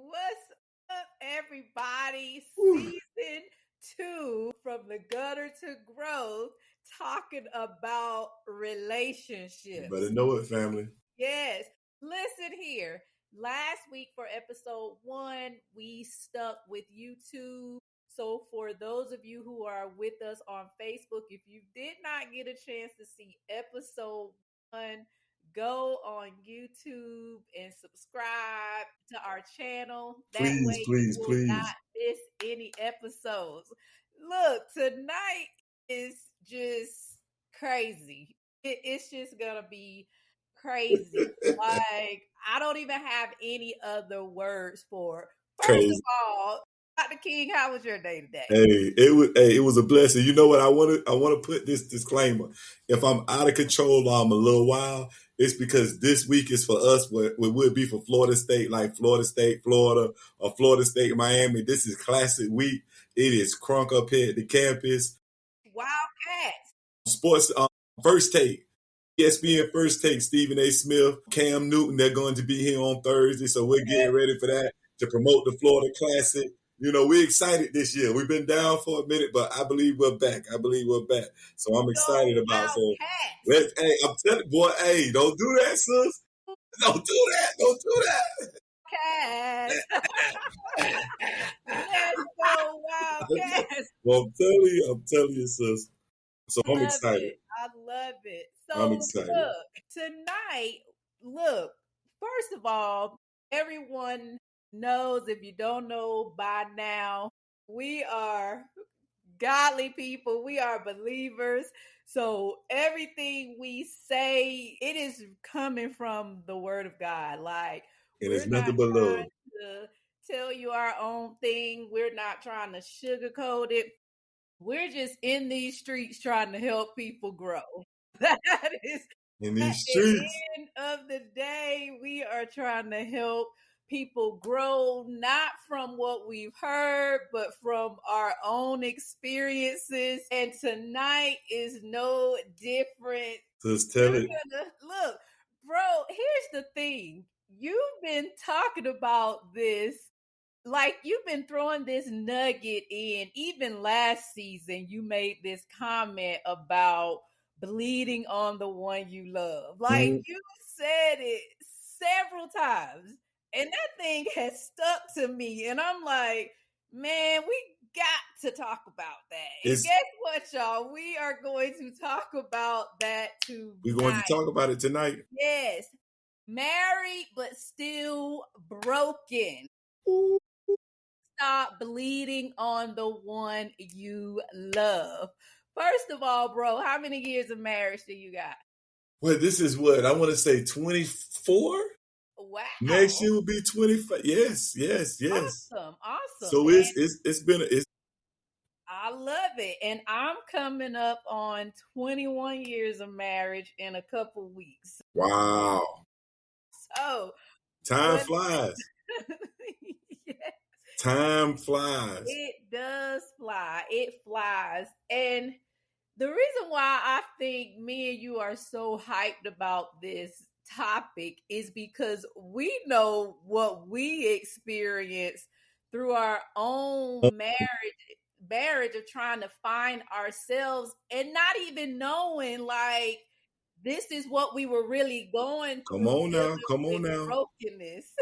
What's up, everybody? Whew. Season 2 from the gutter to growth, talking about relationships. You better know it, family. Yes. Listen here. Last week for episode 1, we stuck with YouTube. So, for those of you who are with us on Facebook, if you did not get a chance to see episode 1, go on YouTube and subscribe to our channel. That Please, way you please, will not please. miss any episodes. Look, tonight is just crazy. It's just going to be crazy. Like, I don't even have any other words for it. First of Crazy. all, Dr. King, how was your day today? It was a blessing. You know what? I want to put this disclaimer. If I'm out of control or I'm a little wild, it's because this week is for us what would be for Florida State, like Florida State, Florida, or Florida State, Miami. This is classic week. It is crunk up here at the campus. Wildcats. Sports first take. ESPN first take, Stephen A. Smith, Cam Newton, they're going to be here on Thursday. So we're getting ready for that to promote the Florida Classic. You know, we're excited this year. We've been down for a minute, but I believe we're back. So I'm excited about it. So Wildcats. I'm telling boy, hey, don't do that, sis. Don't do that. Don't do Wildcats. that. Let's go, Wildcats. Well, I'm telling you, sis. So I'm excited. I love it. I'm So, excited. look, tonight, first of all, everyone knows, if you don't know by now, we are godly people. We are believers. So everything we say, it is coming from the word of God. Like, And we're it's not nothing but love. trying to tell you our own thing. We're not trying to sugarcoat it. We're just in these streets trying to help people grow. That is, In at these the streets. end of the day, we are trying to help people grow, not from what we've heard, but from our own experiences. And tonight is no different. Just tell it. Look, bro, here's the thing. You've been talking about this, like, you've been throwing this nugget in. Even last season, you made this comment about bleeding on the one you love. Like, you said it several times, and that thing has stuck to me. And I'm like, man, we got to talk about that. And guess what, y'all? We are going to talk about that tonight. We're going to talk about it tonight. Yes. Married, but still broken. Stop bleeding on the one you love. First of all, bro, how many years of marriage do you got? Well, this is what I want to say 24. Wow. Next year will be 25. Yes. Awesome. So it's been I love it. And I'm coming up on 21 years of marriage in a couple weeks. wow. So Time flies. Yes. Time flies. It does fly. It flies. And the reason why I think me and you are so hyped about this topic is because we know what we experience through our own marriage of trying to find ourselves and not even knowing, like, this is what we were really going through. Come on now. Brokenness.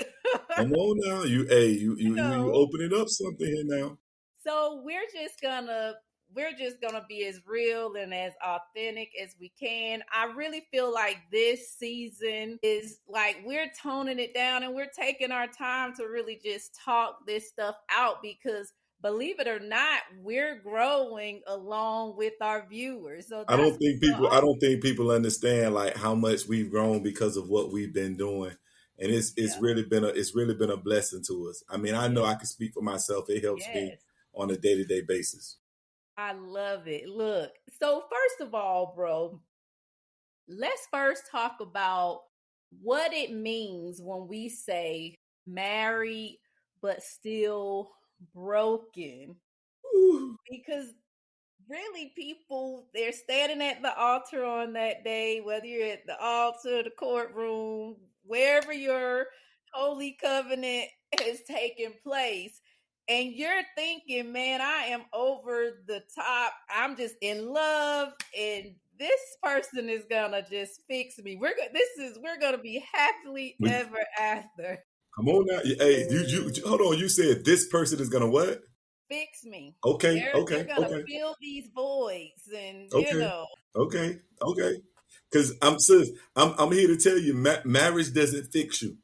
Come on now. You opening up something here now. So we're just gonna be as real and as authentic as we can. I really feel like this season is like we're toning it down and we're taking our time to really just talk this stuff out, because believe it or not, we're growing along with our viewers. So I don't think people understand like how much we've grown because of what we've been doing. And it's really been a blessing to us. I mean, I know I can speak for myself. It helps me on a day-to-day basis. I love it. Look, so first of all, bro, let's first talk about what it means when we say married but still broken. Ooh. Because really, people, they're standing at the altar on that day, whether you're at the altar, the courtroom, wherever your holy covenant has taken place. And you're thinking, man, I am over the top. I'm just in love, and this person is gonna just fix me. We're gonna be happily When, ever after. come on now. Hey, you hold on. You said this person is gonna what? Fix me. Okay, They're okay, gonna okay, fill these voids, and okay, okay, okay. Because I'm here to tell you, marriage doesn't fix you.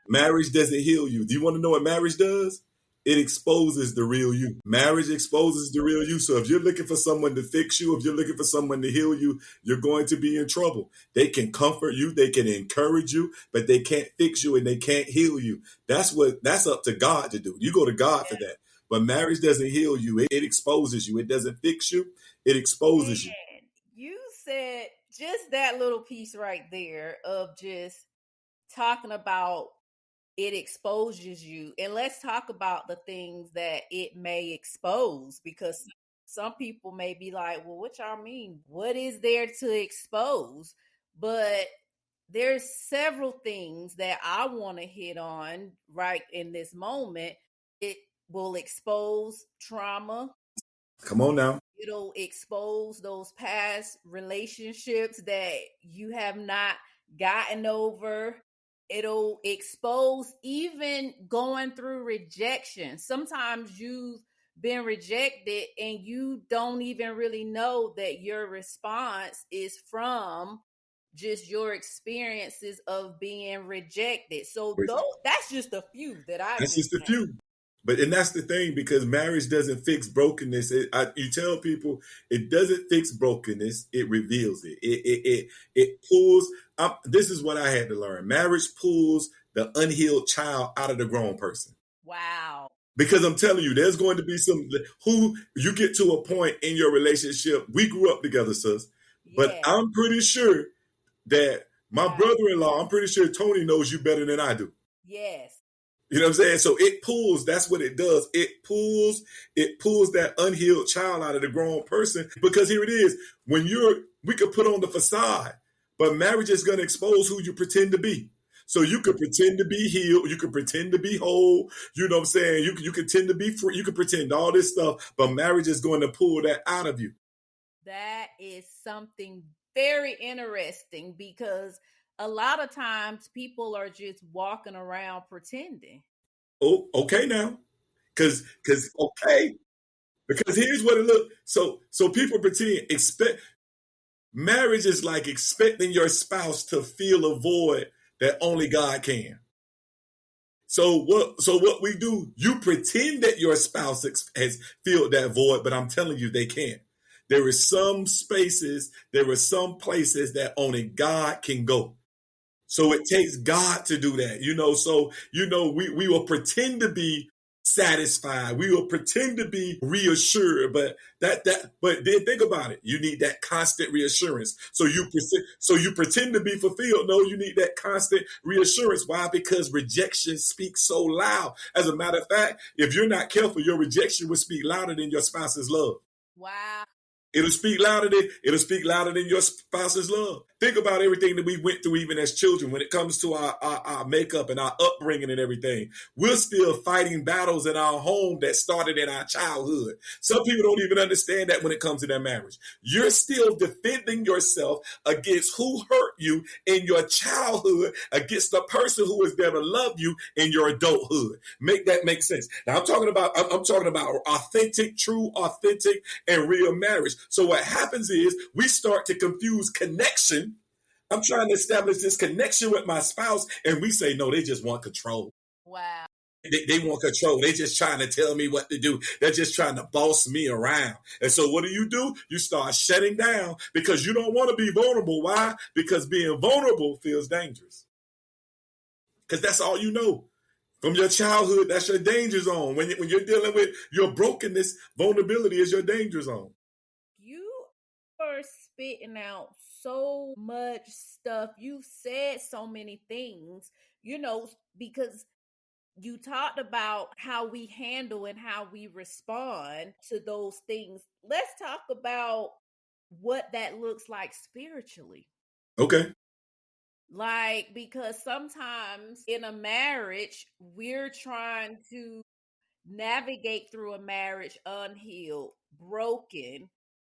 Marriage doesn't heal you. Do you want to know what marriage does? It exposes the real you. Marriage exposes the real you. So if you're looking for someone to fix you, if you're looking for someone to heal you, you're going to be in trouble. They can comfort you, they can encourage you, but they can't fix you and they can't heal you. That's up to God to do. You go to God for that. But marriage doesn't heal you. It exposes you. It doesn't fix you. It Man, exposes you. you said just that little piece right there of just talking about it exposes you. And let's talk about the things that it may expose, because some people may be like, well, what y'all mean? What is there to expose? But there's several things that I want to hit on right in this moment. It will expose trauma. Come on now. It'll expose those past relationships that you have not gotten over. It'll expose even going through rejection. Sometimes you've been rejected and you don't even really know that your response is from just your experiences of being rejected. So that's just a few that I That's just just a few. And that's the thing, because marriage doesn't fix brokenness. You tell people it doesn't fix brokenness; it reveals it. It pulls. This is what I had to learn. Marriage pulls the unhealed child out of the grown person. wow. Because I'm telling you, there's going to be some who you get to a point in your relationship. We grew up together, sis, but Yeah. I'm pretty sure that my Wow. brother-in-law, I'm pretty sure Tony knows you better than I do. Yes. You know what I'm saying? So it pulls, that's what it does. It pulls that unhealed child out of the grown person. Because here it is, we could put on the facade, but marriage is going to expose who you pretend to be. So you could pretend to be healed, you could pretend to be whole, you know what I'm saying? You could pretend to be free, you could pretend all this stuff, but marriage is going to pull that out of you. That is something very interesting, because a lot of times people are just walking around pretending. Oh, okay now. Cause okay. Because here's what it look. So people pretend expect marriage is like expecting your spouse to fill a void that only God can. So what we do, you pretend that your spouse has filled that void, but I'm telling you they can't. There is some spaces, there are some places that only God can go. So it takes God to do that, So, we will pretend to be satisfied. We will pretend to be reassured, but then think about it. You need that constant reassurance. So you pretend to be fulfilled. No, you need that constant reassurance. Why? Because rejection speaks so loud. As a matter of fact, if you're not careful, your rejection will speak louder than your spouse's love. Wow. It'll speak louder than your spouse's love. Think about everything that we went through, even as children, when it comes to our makeup and our upbringing and everything. We're still fighting battles in our home that started in our childhood. Some people don't even understand that when it comes to their marriage. You're still defending yourself against who hurt you in your childhood, against the person who is there to love you in your adulthood. Make that make sense. Now I'm talking about authentic, true, authentic, and real marriage. So what happens is we start to confuse connection. I'm trying to establish this connection with my spouse, and we say, no, they just want control. Wow. They want control. They're just trying to tell me what to do. They're just trying to boss me around. And so what do? You start shutting down because you don't want to be vulnerable. Why? Because being vulnerable feels dangerous. Because that's all you know. From your childhood, that's your danger zone. When you're dealing with your brokenness, vulnerability is your danger zone. You are spitting out so much stuff. You've said so many things, because you talked about how we handle and how we respond to those things. Let's talk about what that looks like spiritually. Okay. Like, because sometimes in a marriage, we're trying to navigate through a marriage unhealed, broken,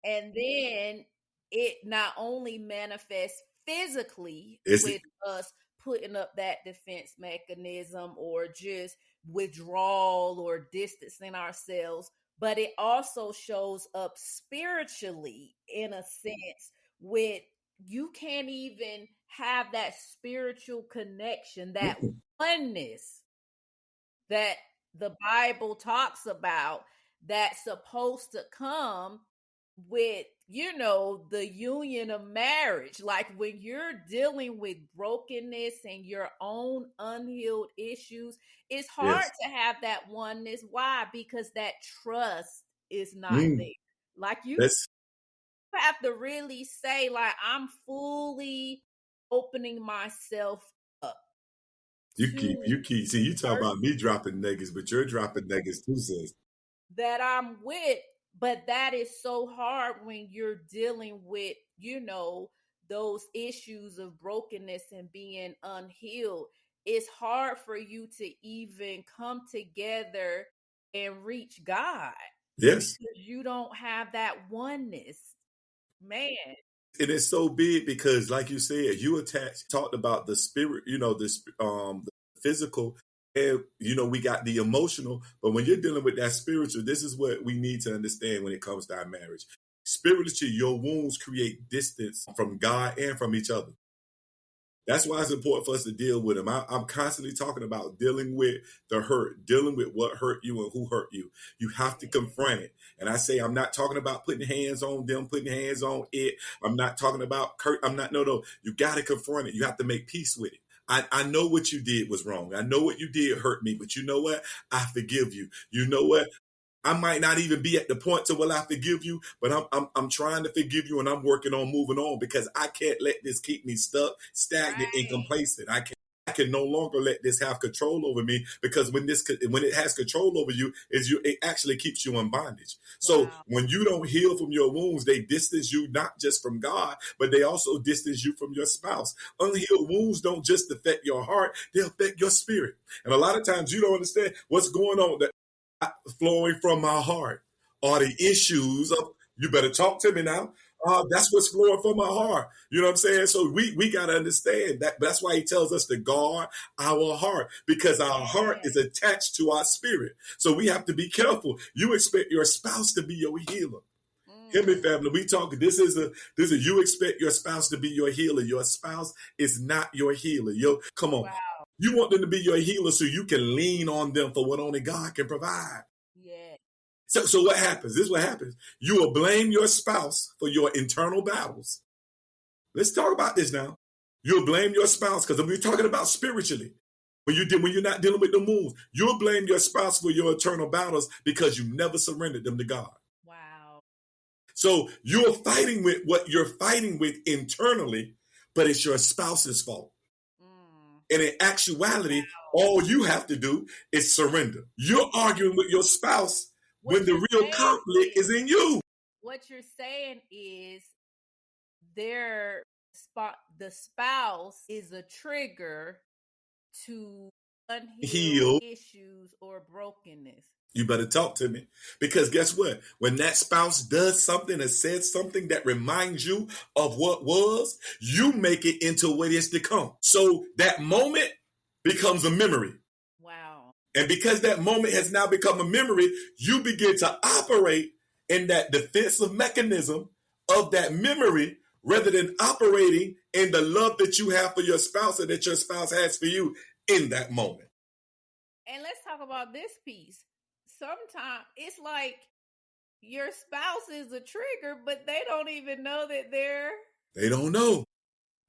and then it not only manifests physically It's with us putting up that defense mechanism or just withdrawal or distancing ourselves, but it also shows up spiritually in a sense with you can't even have that spiritual connection, that oneness that the Bible talks about that's supposed to come with, the union of marriage. Like when you're dealing with brokenness and your own unhealed issues, it's hard yes. to have that oneness. Why? Because that trust is not there. Mm, Like you that's have to really say, like, I'm fully opening myself up to you keep see you talk person about me dropping nuggets, but you're dropping nuggets too, sis. that I'm with. But that is so hard when you're dealing with, those issues of brokenness and being unhealed. It's hard for you to even come together and reach God Yes. because you don't have that oneness. Man, And it's so big because, like you said, talked about the spirit, the physical, and we got the emotional. But when you're dealing with that spiritual, this is what we need to understand when it comes to our marriage. Spiritually, your wounds create distance from God and from each other. That's why it's important for us to deal with them. I'm constantly talking about dealing with the hurt, dealing with what hurt you and who hurt you. You have to confront it. And I say, I'm not talking about putting hands on them, putting hands on it. I'm not talking about I'm not, no. You got to confront it. You have to make peace with it. I know what you did was wrong. I know what you did hurt me, but you know what? I forgive you. You know what? I might not even be at the point to will I forgive you, but I'm trying to forgive you and I'm working on moving on because I can't let this keep me stuck, stagnant, and right. complacent. I can no longer let this have control over me because when it has control over you, it actually keeps you in bondage. So Wow. when you don't heal from your wounds, they distance you not just from God, but they also distance you from your spouse. Unhealed wounds don't just affect your heart; they affect your spirit. And a lot of times you don't understand what's going on. That flowing from my heart are the issues of you better talk to me now. That's what's flowing from my heart. You know what I'm saying? So we got to understand that. That's why he tells us to guard our heart because our heart Yeah. is attached to our spirit. So we have to be careful. You expect your spouse to be your healer. Hear me, Mm. family. We talk. You expect your spouse to be your healer. Your spouse is not your healer. Come on. Wow. You want them to be your healer so you can lean on them for what only God can provide. Yeah. So what happens? This is what happens. You will blame your spouse for your internal battles. Let's talk about this now. You'll blame your spouse because we're talking about spiritually. When you're not dealing with the wounds, you'll blame your spouse for your internal battles because you never surrendered them to God. Wow. So you're fighting with what you're fighting with internally, but it's your spouse's fault. Mm. And in actuality, all you have to do is surrender. You're arguing with your spouse when What the you're real saying conflict is in you. what you're saying is their the spouse is a trigger to unhealed Heal. issues or brokenness. You better talk to me. Because guess what? When that spouse does something or says something that reminds you of what was, you make it into what is to come. So that moment becomes a memory. Wow. And because that moment has now become a memory, you begin to operate in that defensive mechanism of that memory rather than operating in the love that you have for your spouse or that your spouse has for you in that moment. And let's talk about this piece. Sometimes it's like your spouse is a trigger, but they don't even know that They don't know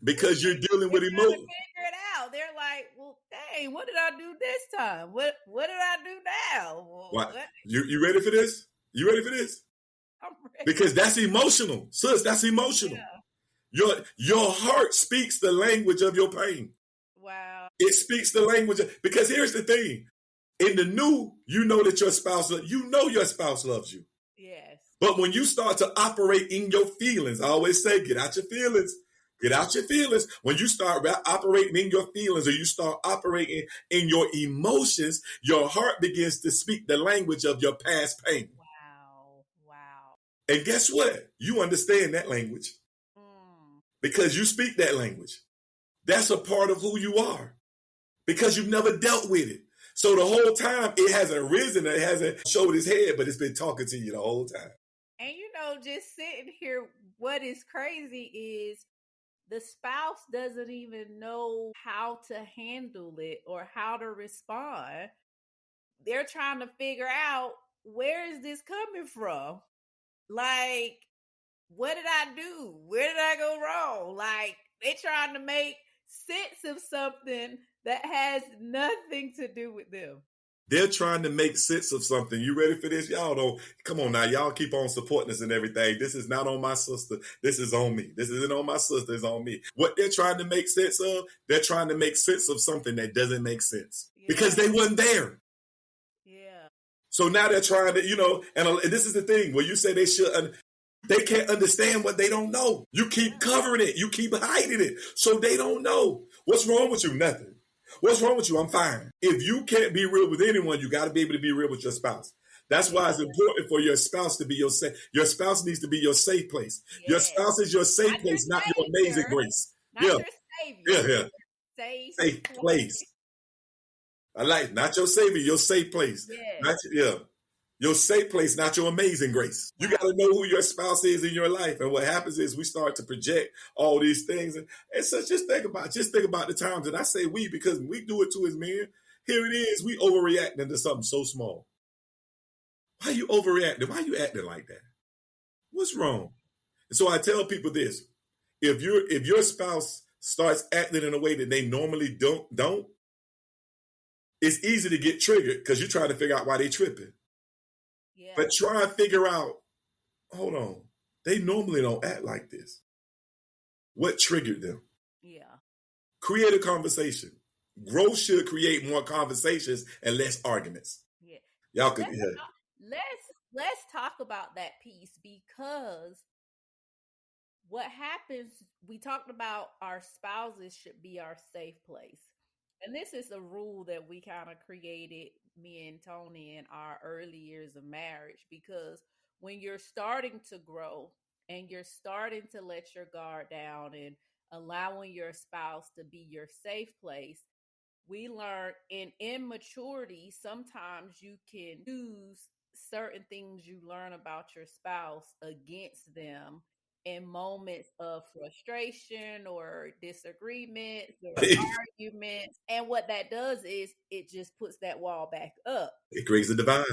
because you're dealing they're with trying to emotion. figure it out. They're like, well, dang, what did I do this time? What did I do now? What? What? You ready for this? You ready for this? I'm ready. Because that's emotional. Sis, that's emotional. Yeah. Your heart speaks the language of your pain. Wow. It speaks the language because here's the thing. In the new, you know that your spouse loves you. Yes. But when you start to operate in your feelings, I always say, get out your feelings. Get out your feelings. When you start operating in your feelings, or you start operating in your emotions, your heart begins to speak the language of your past pain. Wow. Wow. And guess what? You understand that language because you speak that language. That's a part of who you are because you've never dealt with it. So the whole time it hasn't risen, it hasn't showed its head, but it's been talking to you the whole time. And just sitting here, what is crazy is the spouse doesn't even know how to handle it or how to respond. They're trying to figure out, where is this coming from? Like, what did I do? Where did I go wrong? Like, they trying to make sense of something that has nothing to do with them. They're trying to make sense of something. You ready for this? Y'all don't. Come on now. Y'all keep on supporting us and everything. This is not on my sister. This is on me. This isn't on my sister. It's on me. What they're trying to make sense of, they're trying to make sense of something that doesn't make sense because they wasn't there. Yeah. So now they're trying to, and this is the thing where you say they can't understand what they don't know. You keep covering it. You keep hiding it. So they don't know. What's wrong with you? Nothing. What's wrong with you? I'm fine. If you can't be real with anyone, you got to be able to be real with your spouse. That's why it's important for your spouse to be your safe. Your spouse needs to be your safe place. Yes. Your spouse is your safe place, not your amazing grace. Not your savior. Yeah. Safe place. I like not your savior, your safe place. Your safe place, not your amazing grace. Wow. You got to know who your spouse is in your life. And what happens is we start to project all these things. And so just think about the times that I say we, because we do it too as men. Here it is. We overreacting to something so small. Why are you overreacting? Why are you acting like that? What's wrong? And so I tell people this. If your spouse starts acting in a way that they normally don't, it's easy to get triggered because you're trying to figure out why they tripping. Yeah. But try and figure out, hold on, they normally don't act like this. What triggered them? Yeah. Create a conversation. Growth should create more conversations and less arguments. Yeah. Y'all could let's talk about that piece, because what happens, we talked about our spouses should be our safe place. And this is a rule that we kind of created, me and Tony, in our early years of marriage, because when you're starting to grow and you're starting to let your guard down and allowing your spouse to be your safe place, we learn in immaturity, sometimes you can use certain things you learn about your spouse against them in moments of frustration or disagreements or arguments. And what that does is it just puts that wall back up. It creates a divide.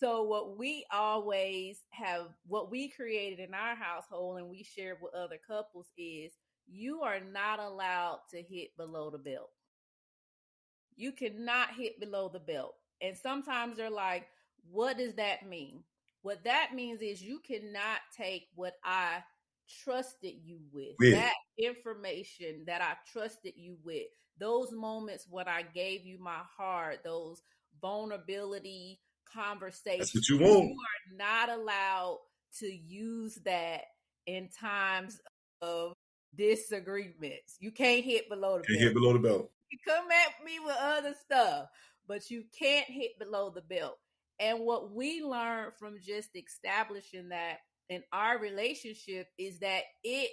So what we always have, what we created in our household and we shared with other couples, is you are not allowed to hit below the belt. You cannot hit below the belt. And sometimes they're like, what does that mean? What that means is you cannot take what I trusted you with, that information that I trusted you with, those moments when I gave you my heart, those vulnerability conversations. That's what you want. You are not allowed to use that in times of disagreements. You can't hit below the belt. Hit below the belt. You come at me with other stuff, but you can't hit below the belt. And what we learned from just establishing that in our relationship is that it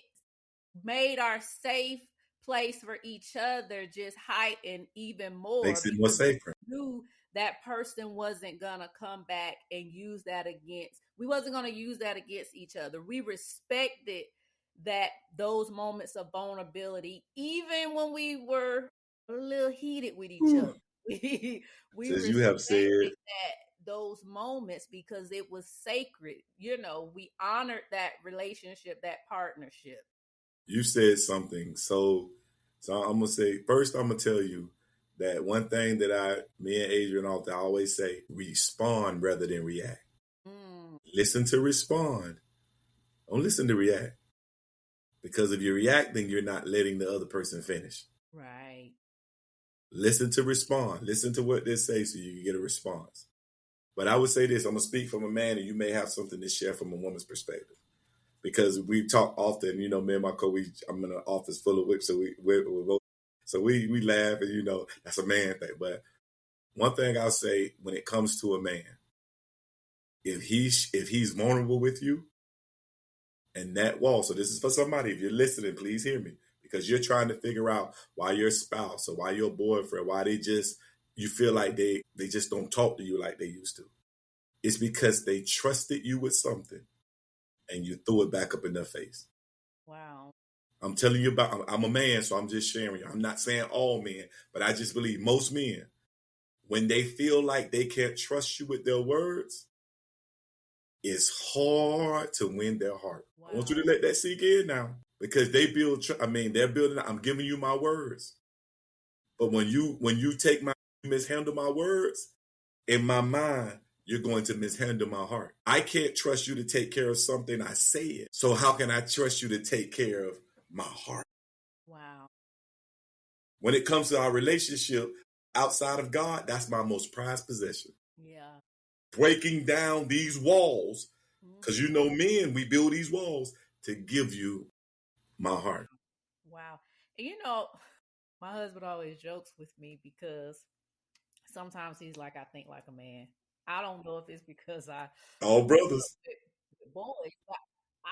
made our safe place for each other just heighten even more. Makes it more safer. We knew that person wasn't going to come back and use that against, we wasn't going to use that against each other. We respected that those moments of vulnerability, even when we were a little heated with each other. We you have said that those moments because it was sacred. We honored that relationship, that partnership. You said something. So I'm going to say, first I'm going to tell you that one thing that me and Adrian often always say, respond rather than react. Listen to respond. Don't listen to react. Because if you're reacting, you're not letting the other person finish. Right. Listen to respond. Listen to what they say so you can get a response. But I would say this, I'm going to speak from a man and you may have something to share from a woman's perspective. because we talk often. You know, me and my co, I'm in an office full of whips, so we laugh, and that's a man thing. But one thing I'll say when it comes to a man, if he's vulnerable with you, and that wall. So this is for somebody. If you're listening, please hear me, because you're trying to figure out why your spouse or why your boyfriend, why you feel like they just don't talk to you like they used to. It's because they trusted you with something and you threw it back up in their face. Wow. I'm telling you I'm a man, so I'm just sharing. I'm not saying all men, but I just believe most men, when they feel like they can't trust you with their words, it's hard to win their heart. Wow. I want you to let that sink in now, because they're building. I'm giving you my words, but when you mishandle my words, in my mind, you're going to mishandle my heart. I can't trust you to take care of something I said. So how can I trust you to take care of my heart? Wow. When it comes to our relationship outside of God, that's my most prized possession. Yeah. Breaking down these walls, because men, we build these walls to give you my heart. Wow. And my husband always jokes with me because sometimes he's like, I think like a man. I don't know if it's because all brothers. Boys,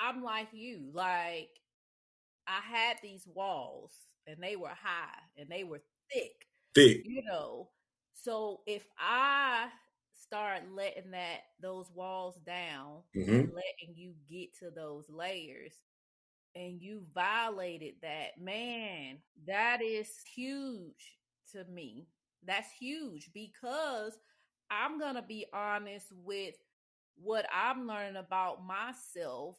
I'm like you. Like, I had these walls and they were high and they were thick. So if I start letting those walls down and letting you get to those layers, and you violated that, man, that is huge to me. That's huge, because I'm going to be honest with what I'm learning about myself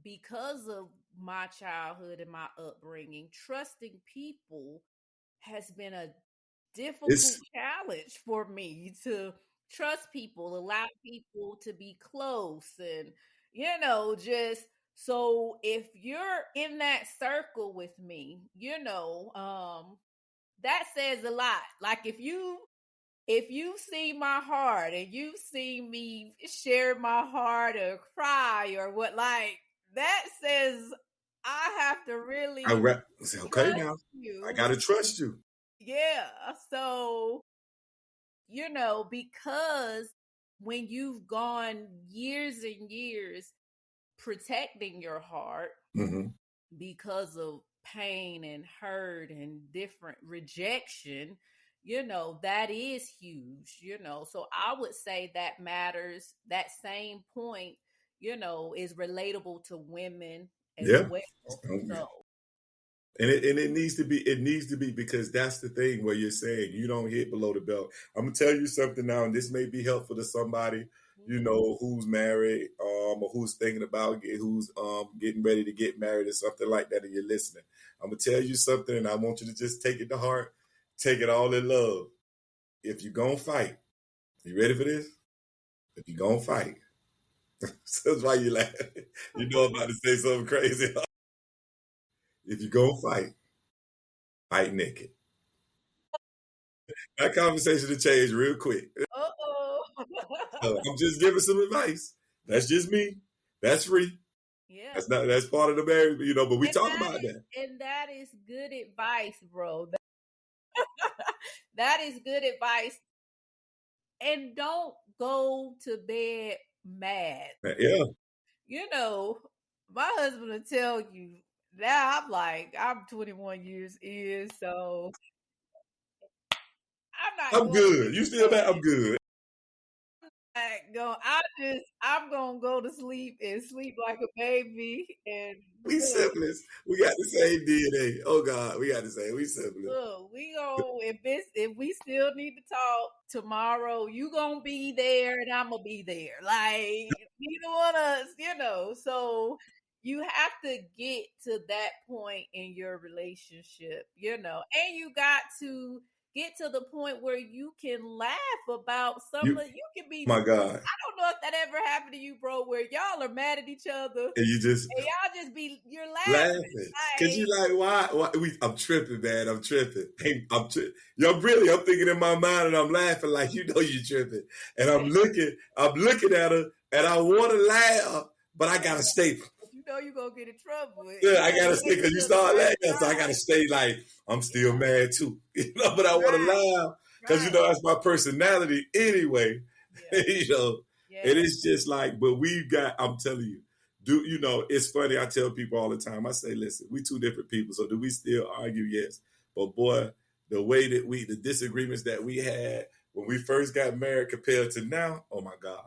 because of my childhood and my upbringing. Trusting people has been a difficult challenge for me, to trust people, allow people to be close, and just so if you're in that circle with me, that says a lot. Like, if you see my heart and you see me share my heart or cry or what, like, that says I have to really okay now you. I gotta trust you. Yeah. So, because when you've gone years and years protecting your heart because of pain and hurt and different rejection, that is huge, so I would say that matters. That same point, is relatable to women as well. So, and it needs to be, because that's the thing where you're saying you don't hit below the belt. I'm gonna tell you something now, and this may be helpful to somebody who's married, or who's thinking about who's getting ready to get married or something like that, and you're listening. I'm gonna tell you something, and I want you to just take it to heart, take it all in love. If you're gonna fight, you ready for this? If you're gonna fight, that's why you laugh. I'm about to say something crazy. If you're gonna fight naked. That conversation will change real quick. I'm just giving some advice. That's just me. That's free. Yeah. That's part of the marriage, but we talk about that. And that is good advice, bro. That is good advice. And don't go to bed mad. Yeah. My husband will tell you, now I'm 21 years in, so I'm good. You still mad? I'm good. I'm gonna go to sleep and sleep like a baby. And we siblings. We got the same DNA. Oh God, we got the same. We siblings. Look, if we still need to talk tomorrow, you gonna be there and I'm gonna be there. Like, neither one of us, So you have to get to that point in your relationship, and you got to get to the point where you can laugh about something. You can be, my God, I don't know if that ever happened to you, bro, where y'all are mad at each other and y'all just you're laughing. Cause you like, why I'm tripping, man. I'm tripping. I'm thinking in my mind, and I'm laughing like, you're tripping. And I'm looking at her, and I want to laugh, but I gotta stay. you're gonna get in trouble. Yeah, You I better gotta wait stay because you till the start right laughing, so I gotta time. stay like I'm still Yeah, mad too, but I want to right, laugh because right. that's my personality anyway. Yeah, It yes, is just like, but we've got. I'm telling you, it's funny. I tell people all the time. I say, listen, we two different people, so do we still argue? Yes, but boy, the disagreements that we had when we first got married compared to now, oh my God.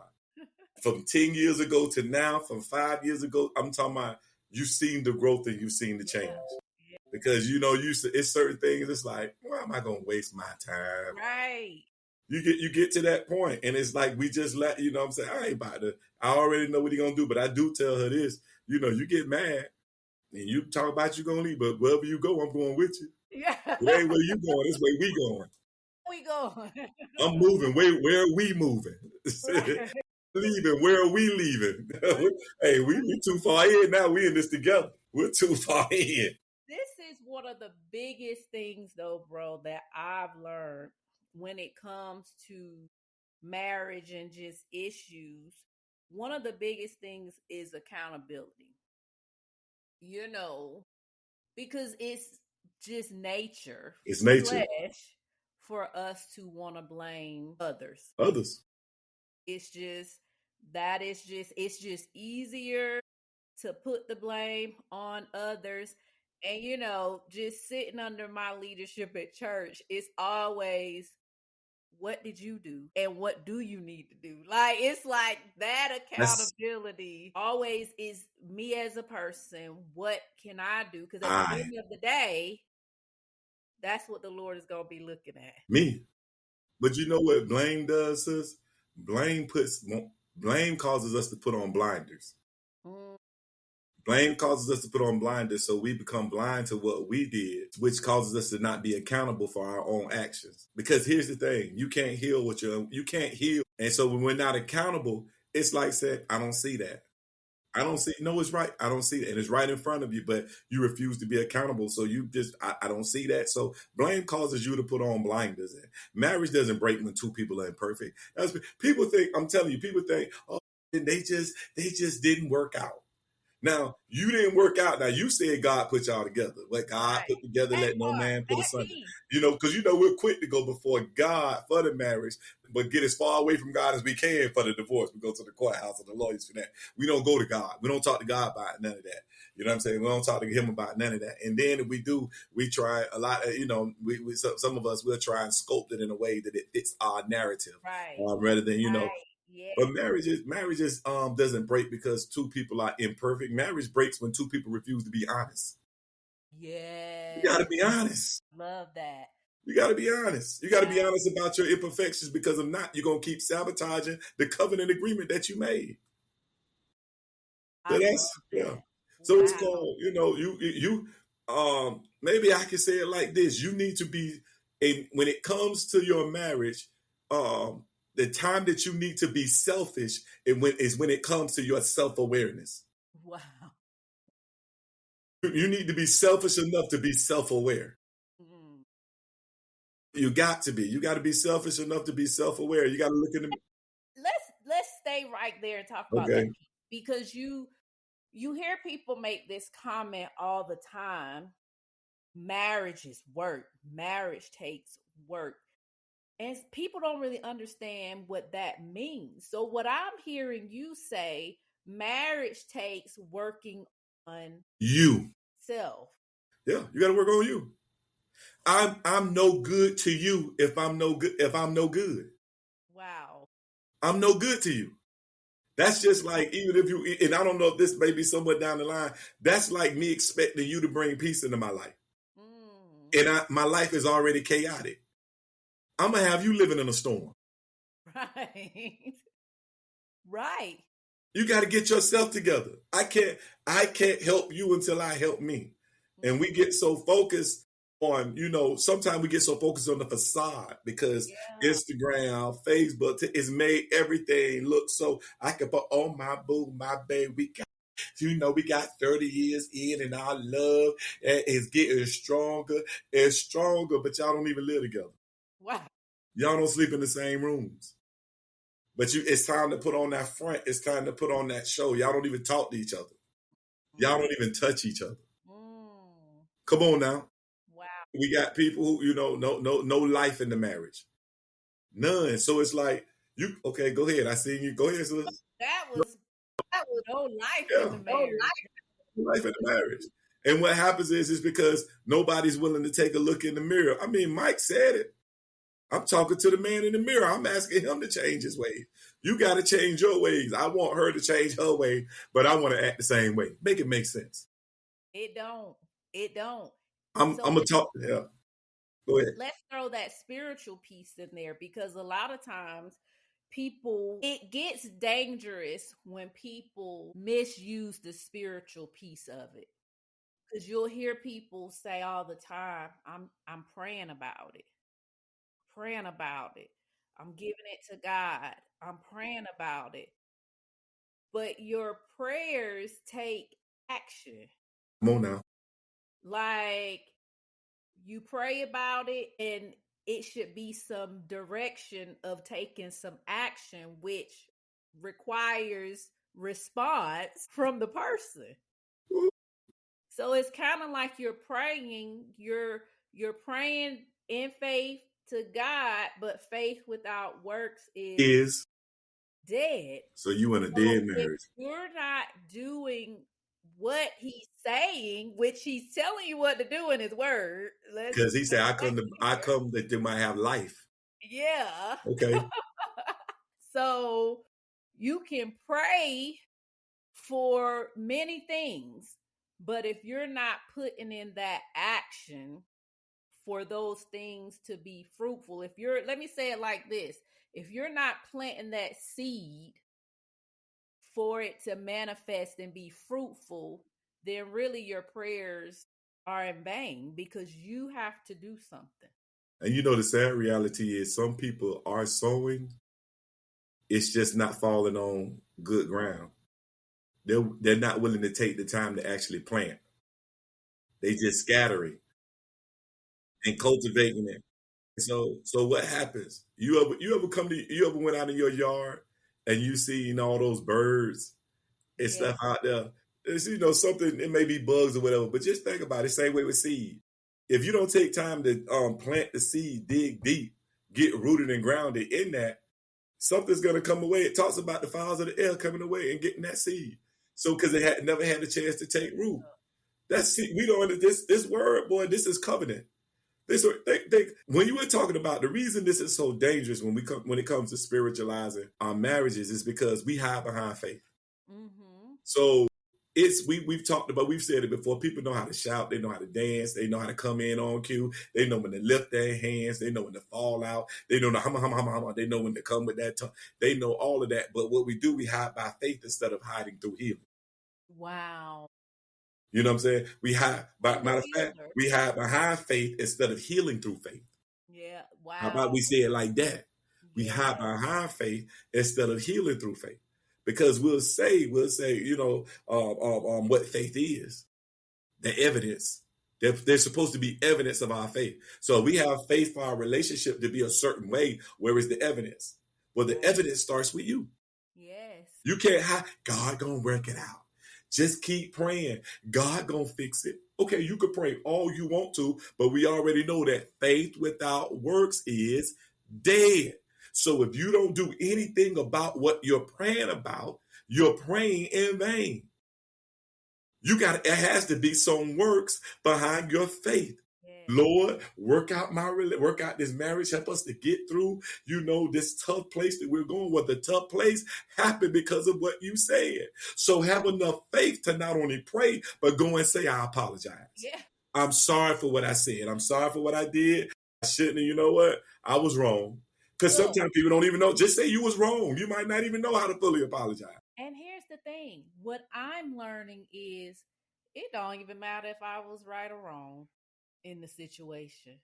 From 10 years ago to now, from 5 years ago, I'm talking about you've seen the growth and you've seen the yeah, change. yeah. Because it's certain things, it's like, why am I gonna waste my time? Right. You get to that point, and it's like we just let I'm saying, I ain't about to, I already know what he gonna do, but I do tell her this, you get mad and you talk about you gonna leave, but wherever you go, I'm going with you. Yeah. It ain't where you going, it's where we going. We go. I'm moving. Where are we moving? Right. Leaving. Where are we leaving? Hey, we too far in now. We in this together. We're too far in. This is one of the biggest things, though, bro, that I've learned when it comes to marriage and just issues. One of the biggest things is accountability, you know, because it's just nature, It's nature. flesh, for us to want to blame others. Others. It's just, it's just easier to put the blame on others. And, just sitting under my leadership at church, it's always, what did you do? And what do you need to do? Like, it's like that That's accountability always is me as a person. What can I do? Because at the I. end of the day, that's what the Lord is going to be looking at. Me. But you know what blame does, sis? Blame puts blame causes us to put on blinders. Mm, Blame causes us to put on blinders, so we become blind to what we did, which causes us to not be accountable for our own actions. Because here's the thing: you can't heal, and so when we're not accountable, it's like said, I don't see that. I don't see. No, it's right. I don't see it, and it's right in front of you, but you refuse to be accountable. So you just, I don't see that. So blame causes you to put on blinders. And marriage doesn't break when two people are imperfect. People think. I'm telling you, people think, oh, they just didn't work out. Now, you didn't work out. Now, you said God put y'all together. Let God right. put together, That let no part, man put that asunder. piece. Because we're quick to go before God for the marriage, but get as far away from God as we can for the divorce. We go to the courthouse and the lawyers for that. We don't go to God. We don't talk to God about none of that. You know what I'm saying? We don't talk to him about none of that. And then if we do, we try a lot. Some of us will try and sculpt it in a way that it fits our narrative, Right. rather than Right. Yeah. but marriages doesn't break because two people are imperfect. Marriage breaks when two people refuse to be honest. You got to Yes. be honest. Love that. You got to be honest. You got to be Yeah. honest about your imperfections because if not, you're gonna keep sabotaging the covenant agreement that you made. So I that's love yeah. that. So it's Wow. called maybe I can say it like this: you need to be when it comes to your marriage. The time that you need to be selfish is when it comes to your self-awareness. Wow. You need to be selfish enough to be self-aware. Mm. You got to be. You got to be selfish enough to be self-aware. You got to look in the Let's stay right there and talk about that okay. because you hear people make this comment all the time. Marriage is work. Marriage takes work. And people don't really understand what that means. So what I'm hearing you say, marriage takes working on You. self. Yeah, you got to work on you. I'm no good to you if I'm no good. Wow. I'm no good to you. That's just like even if you and I don't know if this may be somewhere down the line. That's like me expecting you to bring peace into my life, Mm. and my life is already chaotic. I'm gonna have you living in a storm. Right. Right. You got to get yourself together. I can't help you until I help me. And Mm. we get so focused on, sometimes we get so focused on the facade because Yeah. Instagram, Facebook is made everything look so I can put oh my boo, my baby. We got 30 years in and our love is getting stronger and stronger, but y'all don't even live together. Wow. Y'all don't sleep in the same rooms. But it's time to put on that front. It's time to put on that show. Y'all don't even talk to each other. Y'all don't even touch each other. Mm. Come on now. Wow. We got people who, no life in the marriage. None. So it's like, you okay, go ahead. I seen you. Go ahead, sis. That was no life in Yeah. the marriage. Life in the marriage. And what happens is because nobody's willing to take a look in the mirror. I mean, Mike said it. I'm talking to the man in the mirror. I'm asking him to change his ways. You got to change your ways. I want her to change her way, but I want to act the same way. Make it make sense. It don't. It don't. I'm So gonna talk. Yeah. Go ahead. let's throw that spiritual piece in there, because a lot of times it gets dangerous when people misuse the spiritual piece of it. Because you'll hear people say all the time, I'm praying about it. Praying about it. I'm giving it to God. I'm praying about it. But your prayers take action. Come on now. Like, you pray about it, and it should be some direction of taking some action, which requires response from the person. So it's kind of like you're praying in faith to God, but faith without works is dead. So you in a So dead if marriage. you're not doing what he's saying, which he's telling you what to do in his word, Because he said, I come that they might have life. yeah. Okay. So you can pray for many things, but if you're not putting in that action for those things to be fruitful, let me say it like this, if you're not planting that seed for it to manifest and be fruitful, then really your prayers are in vain, because you have to do something. And the sad reality is some people are sowing. It's just not falling on good ground. They're not willing to take the time to actually plant. They just scattering and cultivating it. So what happens? You ever went out in your yard and you seen all those birds and stuff out there? It's, something, it may be bugs or whatever, but just think about it. Same way with seed. If you don't take time to plant the seed, dig deep, get rooted and grounded in that, something's gonna come away. It talks about the fowls of the air coming away and getting that seed. So because they had never had a chance to take root. That's we don't this word, boy. This is covenant. When you were talking about the reason this is so dangerous when it comes to spiritualizing our marriages is because we hide behind faith. Mm-hmm. So we've said it before. People know how to shout, they know how to dance, they know how to come in on cue, they know when to lift their hands, they know when to fall out, they know they know when to come with that tongue, they know all of that. But what we do, we hide by faith instead of hiding through healing. Wow. You know what I'm saying? We hide, matter of fact, we hide behind faith instead of healing through faith. Yeah. Wow. How about we say it like that? We hide behind faith instead of healing through faith. Because we'll say, what faith is, the evidence. There's supposed to be evidence of our faith. So we have faith for our relationship to be a certain way. Where is the evidence? Well, the evidence starts with you. Yes. You can't hide. God gonna work it out. Just keep praying. God gonna fix it. Okay, you can pray all you want to, but we already know that faith without works is dead. So if you don't do anything about what you're praying about, you're praying in vain. It has to be some works behind your faith. Lord, work out this marriage. Help us to get through, this tough place that we're going. Well, the tough place happened because of what you said. So have enough faith to not only pray, but go and say, I apologize. Yeah. I'm sorry for what I said. I'm sorry for what I did. I shouldn't have, you know what? I was wrong. Because sometimes people don't even know. Just say you was wrong. You might not even know how to fully apologize. And here's the thing. What I'm learning is it don't even matter if I was right or wrong in the situation.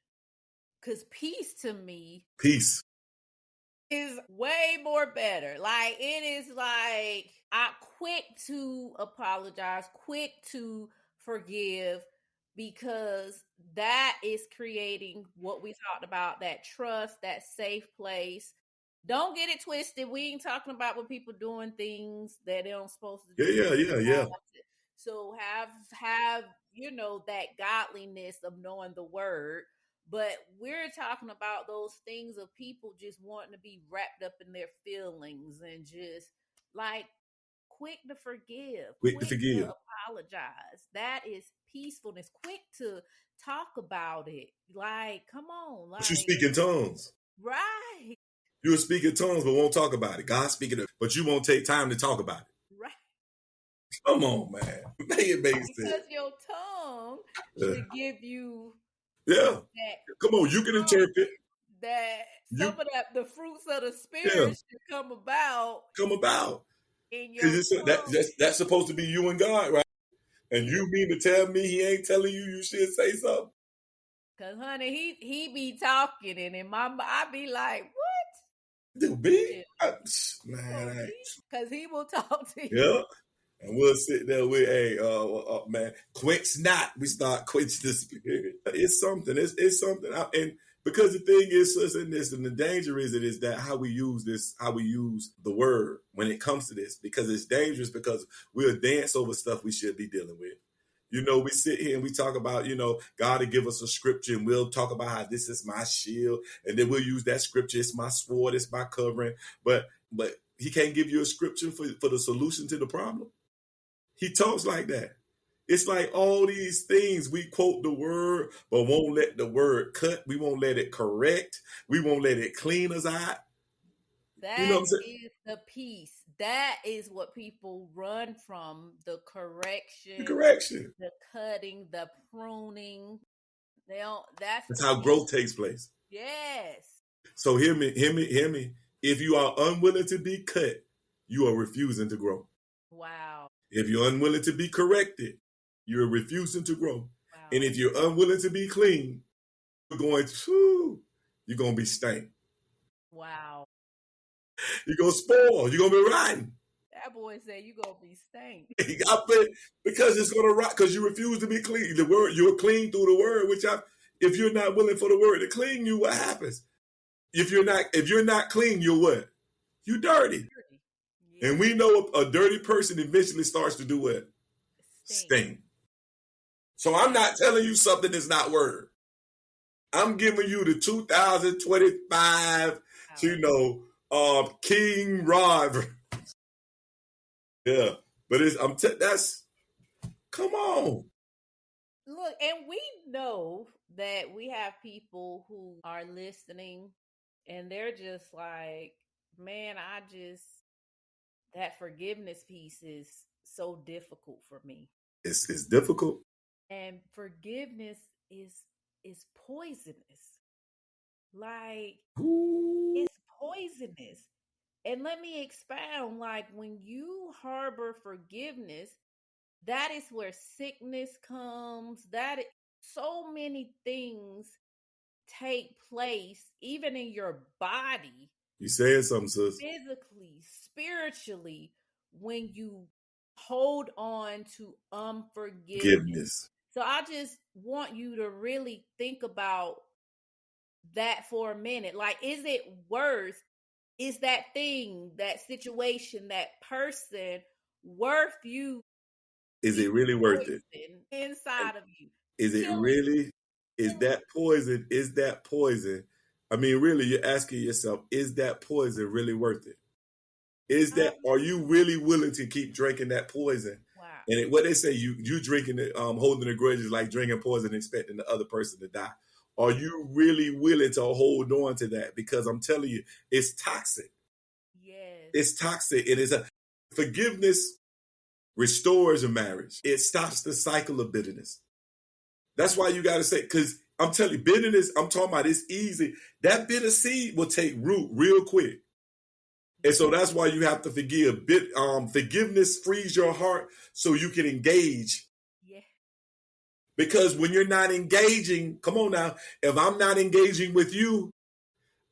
Because peace to me is way more better. Like, it is like, I'm quick to apologize, quick to forgive, because that is creating what we talked about, that trust, that safe place. Don't get it twisted. We ain't talking about when people doing things that they don't supposed to do. Yeah. So have that godliness of knowing the word. But we're talking about those things of people just wanting to be wrapped up in their feelings and just like quick to forgive, Quick to quick to forgive. apologize. That is peacefulness. Quick to talk about it. Like, come on, But you like, speak in tongues. right, You will speak in tongues, but won't talk about it. God speaking, but you won't take time to talk about it. right. Come on, man. Make it make sense. Because your tongue Yeah. should give you Yeah. that Come on, you can interpret. that You, some of that the fruits of the yeah, spirit should come about come about. in your Because tongue. that's supposed to be you and God, right? And you mean to tell me he ain't telling you you should say something? Cause honey, he be talking and in my I be like, what? Do be? Yeah, Man, cause he will talk to you. yeah. And we'll sit there with, hey, man, quench not. We start quench the spirit. It's something. It's something. And because the thing is, in this, and the danger is that how we use this, how we use the word when it comes to this, because it's dangerous because we'll dance over stuff we should be dealing with. We sit here and we talk about, God to give us a scripture and we'll talk about how this is my shield. And then we'll use that scripture. It's my sword. It's my covering. But he can't give you a scripture for the solution to the problem. He talks like that. It's like all these things we quote the word, but won't let the word cut. We won't let it correct. We won't let it clean us out. You know That what I'm saying? is the peace. That is what people run from: the The correction, correction. the cutting, the pruning. They don't. That's That's the how peace. growth takes place. Yes. So hear me. If you are unwilling to be cut, you are refusing to grow. Wow. If you're unwilling to be corrected, you're refusing to grow. And Wow. if you're unwilling to be clean, you're going to be stank. Wow. You're going to spoil. You're going to be rotten. That boy said you gonna be stank. Because it's going to rot, because you refuse to be clean. The word, you're clean through the word, if you're not willing for the word to clean you, what happens? If you're not clean, you're what? You dirty. Yeah. And we know a dirty person eventually starts to do what? Stink. So I'm not telling you something that's not word. I'm giving you the 2025, King Rod. Yeah, but that's come on. Look, and we know that we have people who are listening and they're just like, man, that forgiveness piece is so difficult for me. It's difficult. And forgiveness is poisonous. Like, Ooh. it's poisonous. And let me expound, like, when you harbor forgiveness, that is where sickness comes. So many things take place, even in your body. You saying something, sis? Physically, spiritually, when you hold on to unforgiveness. Forgiveness. So I just want you to really think about that for a minute. Like, is it worth? Is that thing, that situation, that person worth you? Is it really worth it? Inside of you, Is it killing. really? Is that poison? Is that poison? I mean, really, you're asking yourself, is that poison really worth it? Are you really willing to keep drinking that poison? Wow. And what they say, you drinking it, holding a grudge is like drinking poison, expecting the other person to die. Are you really willing to hold on to that? Because I'm telling you, it's toxic. Yes. It's toxic. It is forgiveness restores a marriage. It stops the cycle of bitterness. That's why you got to say, because I'm telling you, bitterness, I'm talking about it's easy. That bitter seed will take root real quick. And so that's why you have to forgive. Forgiveness frees your heart so you can engage. Yeah. Because when you're not engaging, come on now, if I'm not engaging with you,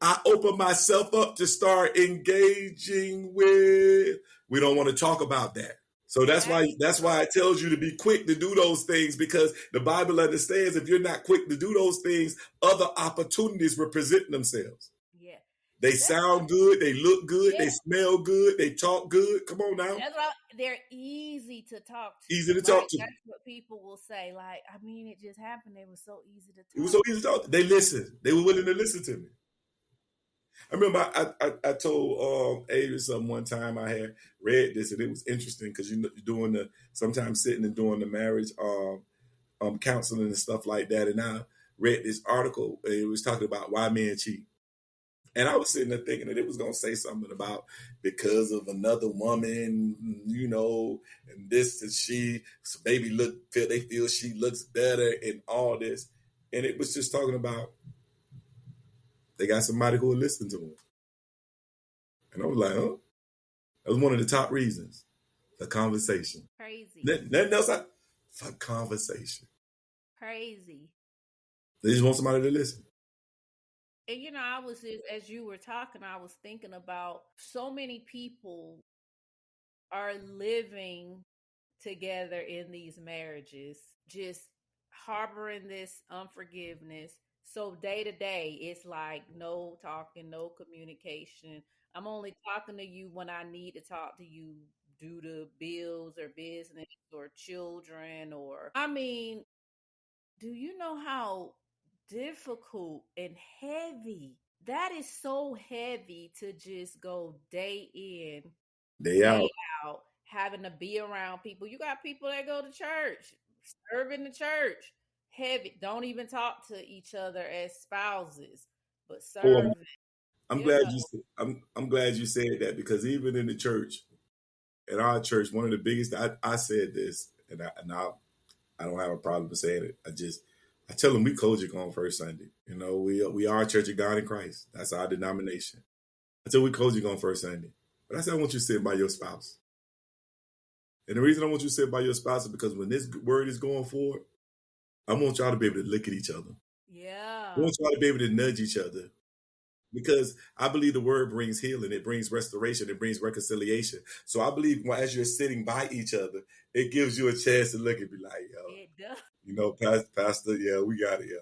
I open myself up to start engaging with. We don't want to talk about that. So that's why it tells you to be quick to do those things, because the Bible understands if you're not quick to do those things, other opportunities will present themselves. Yeah. They That's sound good. They look good. yeah. They smell good. They talk good. Come on now. That's what they're easy to talk to, Easy to right? talk to. That's what people will say. Like, I mean, it just happened. They were so easy to It was talk. so easy to talk to. They listened. They were willing to listen to me. I remember I told Ada something one time. I had read this and it was interesting because you know doing the sometimes sitting and doing the marriage counseling and stuff like that. And I read this article and it was talking about why men cheat. And I was sitting there thinking that it was going to say something about because of another woman, you know, and this and she, so maybe they feel she looks better and all this. And it was just talking about they got somebody who will listen to them. And I was like, huh? That was one of the top reasons. The conversation. Crazy, Nothing else. For conversation. crazy. They just want somebody to listen. And you know, I was just as you were talking, I was thinking about so many people are living together in these marriages, just harboring this unforgiveness. So day to day, it's like no talking, no communication. I'm only talking to you when I need to talk to you due to bills or business or children or I mean, do you know how difficult and heavy that is? So heavy to just go day in, They day out. out, having to be around people. You got people that go to church, serve in the church, heavy, don't even talk to each other as spouses, but Poor. serve, I'm you glad know. I'm glad you said that because even in the church, at our church, one of the biggest I said this I don't have a problem with saying it. I tell them we Kojic on first Sunday. You know, we are a Church of God in Christ. That's our denomination. I tell we Kojic on first Sunday. But I said I want you to sit by your spouse. And the reason I want you to sit by your spouse is because when this word is going forward, I want y'all to be able to look at each other. I Yeah. want y'all to be able to nudge each other. Because I believe the word brings healing, it brings restoration, it brings reconciliation. So I believe as you're sitting by each other, it gives you a chance to look and be like, yo, It does. you know, Pastor, yeah, we got it, yo.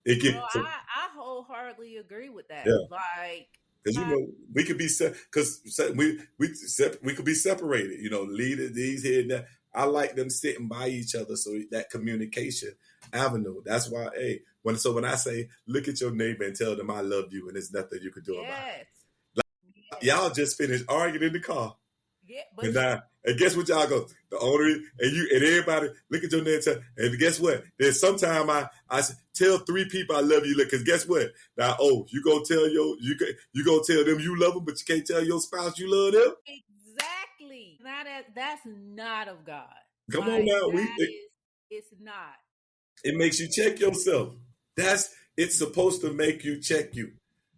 It Bro, get so I wholeheartedly agree with that. yeah, Like, because you I, know we could be because we could be separated. You know, leader these here and that. I like them sitting by each other, so that communication avenue. That's why, hey, when I say look at your neighbor and tell them I love you, and there's nothing you can do about yes. it. Yes. Y'all just finished arguing in the car. Yeah, And but now, and guess what y'all go? The owner and you and everybody look at your name and guess what? Then sometime I tell 3 people I love you. Because guess what? Now, you gonna tell you gonna tell them you love them, but you can't tell your spouse you love them. exactly. That's not of God. Come on Like now, that is it's not. it makes you check yourself. It's supposed to make you check you,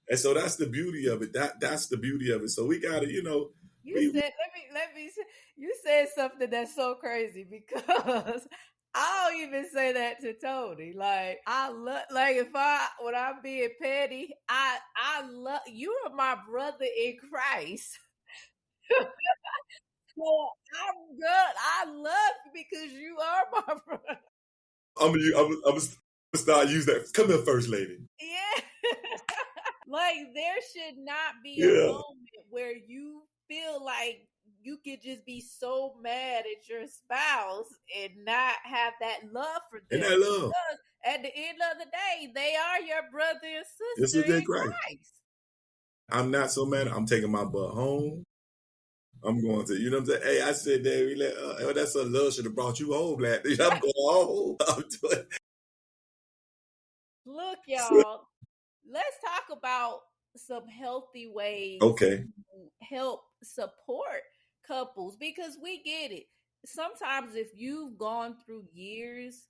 and so that's the beauty of it. That's the beauty of it. So we gotta, You we said let me you said something that's so crazy because I don't even say that to Tony. Like I love like if I when I'm being petty, I love you are my brother in Christ. So I'm good. I love you because you are my brother. I'm gonna start using that. Come here, first lady. Yeah. Like there should not be a Yeah, moment where you feel like you could just be so mad at your spouse and not have that love for and them that love. because at the end of the day, they are your brother and This sister is their in Christ. Christ. I'm not so mad. I'm taking my butt home. I'm going to, you know what I'm saying? Hey, I said, Dave, that's a love should have brought you home, lad. I'm going home. I'm doing. Look, y'all, let's talk about some healthy ways Okay. to help support couples because we get it. Sometimes, if you've gone through years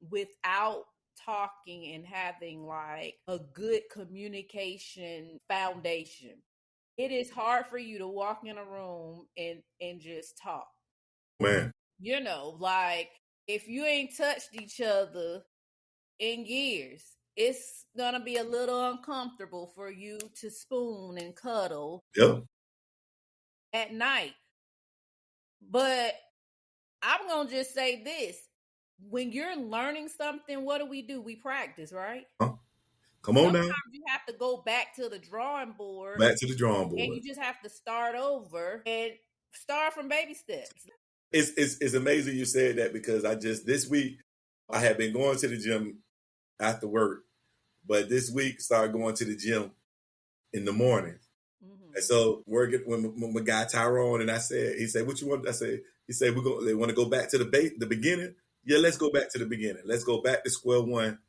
without talking and having like a good communication foundation, it is hard for you to walk in a room and just talk. Man. You know, like if you ain't touched each other in years, it's gonna be a little uncomfortable for you to spoon and cuddle Yep. at night. But I'm gonna just say this. When you're learning something, what do? We practice, right? Huh? Come on now. Sometimes you have to go back to the drawing board Back to the drawing and board. you just have to start over and start from baby steps. It's amazing you said that, because this week I had been going to the gym after work, but this week started going to the gym in the morning. And so working when my guy Tyrone, and he said, "What you want?" He said, they want to go back to the beginning. Yeah, let's go back to the beginning. Let's go back to square one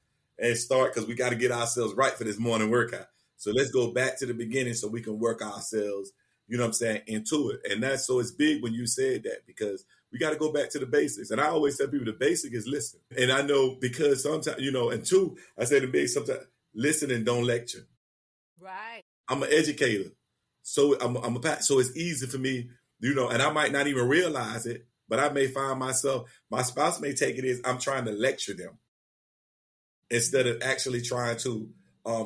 and start, because we got to get ourselves right for this morning workout. So let's go back to the beginning so we can work ourselves, into it. And it's big when you said that, because we got to go back to the basics. And I always tell people the basic is listen. And I know, because sometimes, and two, I say the big sometimes listen and don't lecture. Right. I'm an educator. So so it's easy for me, and I might not even realize it, but I may find myself, my spouse may take it as I'm trying to lecture them instead of actually trying to, I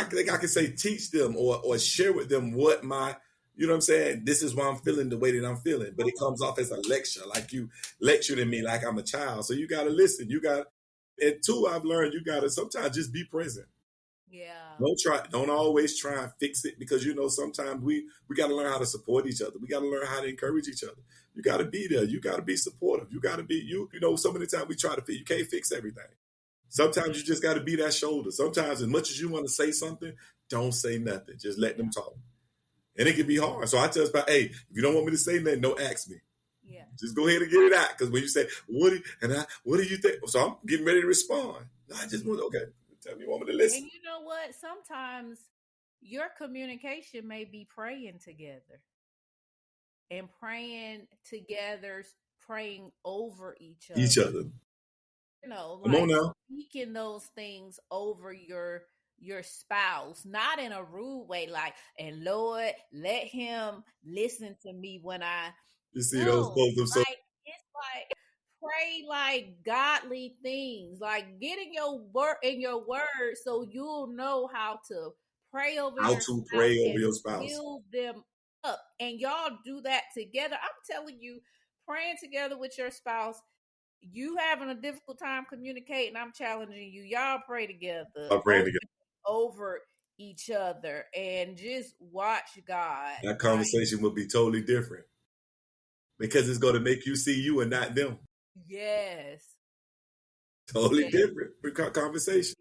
think I can say teach them or share with them what my, you know what I'm saying? This is why I'm feeling the way that I'm feeling, but it comes off as a lecture, like you lecturing me like I'm a child. So you got to listen. And two, I've learned you got to sometimes just be present. Yeah. Don't always try and fix it, because sometimes we got to learn how to support each other. We got to learn how to encourage each other. You got to be there. You got to be supportive. You got to be so many times we try to fix. You can't fix everything. Sometimes you just got to be that shoulder. Sometimes, as much as you want to say something, don't say nothing. Just let them talk. And it can be hard. So I tell us, hey, if you don't want me to say nothing, don't ask me. Yeah. Just go ahead and get it out. Because when you say, what do you think? So I'm getting ready to respond. I just want, okay, tell me you want me to listen. And you know what? Sometimes your communication may be praying together. And praying together, praying over each other. Come on now. Speaking those things over your spouse, not in a rude way, like, and Lord, let him listen to me when I those quotes. It's like pray like godly things, like get in your word so you'll know how to pray over your spouse. Build them up, and y'all do that together. I'm telling you, praying together with your spouse. You having a difficult time communicating, I'm challenging you. Y'all pray together. Over each other and just watch God. That conversation will be totally different, because it's going to make you see you and not them. Yes. Totally different conversation.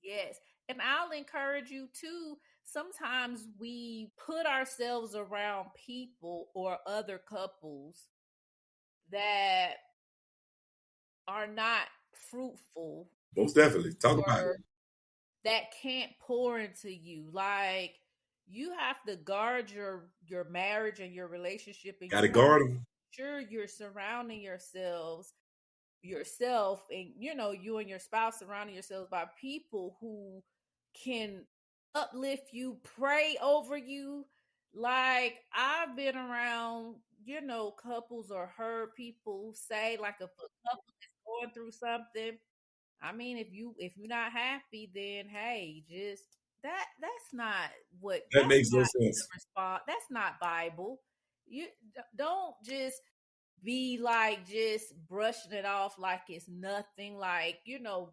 Yes. And I'll encourage you too. Sometimes we put ourselves around people or other couples that are not fruitful. Most definitely. Talk about it. That can't pour into you. Like, you have to guard your marriage and your relationship. And gotta guard them. Sure, you're surrounding yourself and you and your spouse surrounding yourselves by people who can uplift you, pray over you. Like, I've been around couples or heard people say, like, if a couple is going through something, I mean, if you're not happy, then hey, just that's not what that makes no sense. That's not Bible. You don't just be like just brushing it off like it's nothing. Like,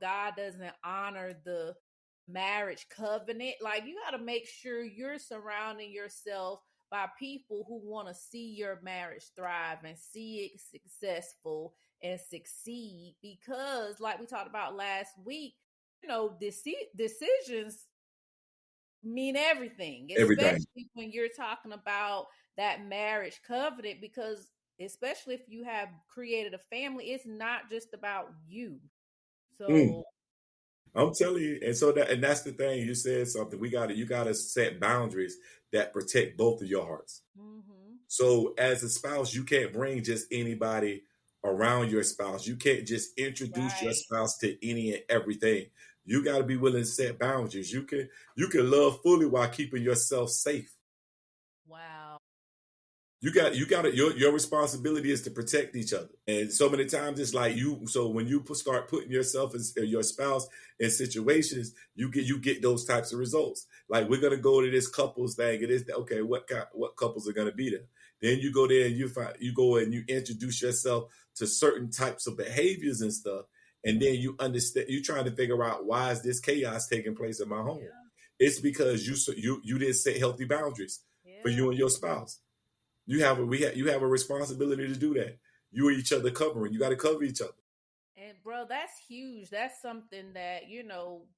God doesn't honor the marriage covenant. Like, you got to make sure you're surrounding yourself by people who want to see your marriage thrive and see it successful and succeed, because like we talked about last week, decisions mean everything, especially when you're talking about that marriage covenant, because especially if you have created a family, it's not just about you. So I'm telling you, and that's the thing. You said something. You gotta set boundaries that protect both of your hearts. Mm-hmm. So as a spouse, you can't bring just anybody around your spouse. You can't just introduce your spouse to any and everything. You got to be willing to set boundaries. You can love fully while keeping yourself safe. Wow. Your responsibility is to protect each other. And so many times it's like so when you start putting yourself and your spouse in situations, you get those types of results. Like, we're going to go to this couples thing. It is okay. What couples are going to be there? Then you go there and you go and you introduce yourself to certain types of behaviors and stuff. And then you understand, you're trying to figure out, why is this chaos taking place in my home? Yeah. It's because you didn't set healthy boundaries for Yeah. you and your spouse. You have a responsibility to do that. You are each other covering. You got to cover each other. And bro, that's huge. That's something that,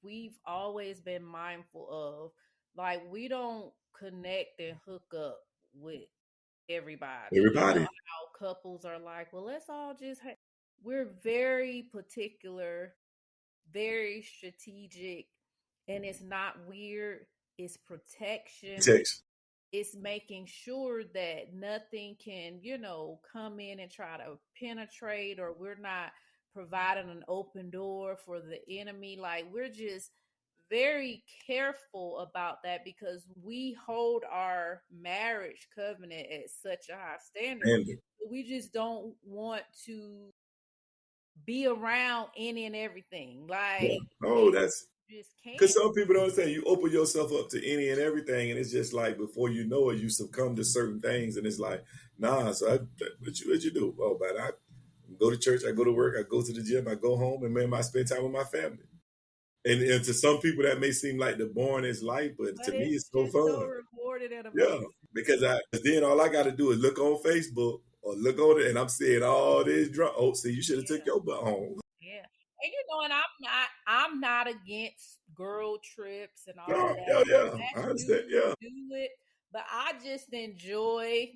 we've always been mindful of. Like we don't connect and hook up with everybody. You know Everybody. how couples are like, well, let's all just we're very particular, very strategic, and it's not weird. It's protection. Text. It's making sure that nothing can, come in and try to penetrate, or we're not providing an open door for the enemy. Like we're just very careful about that because we hold our marriage covenant at such a high standard. And We just don't want to be around any and everything. yeah. Like Oh, it that's just because can't. some people don't understand. You open yourself up to any and everything, and it's just like, before you know it, you succumb to certain things, and it's like, nah. So what you do? Oh, but I go to church, I go to work, I go to the gym, I go home, and man, I spend time with my family. And to some people that may seem like the boringest life, but to But me it's it's so just so fun. rewarding and Yeah, amazing. because then all I got to do is look on Facebook or look on it, and I'm seeing all this drunk. Oh, see, you should have took Yeah. your butt home. Yeah. And and I'm not against girl trips and all of No, that. yeah, yeah, I That's understand. you Yeah, do it. But I just enjoy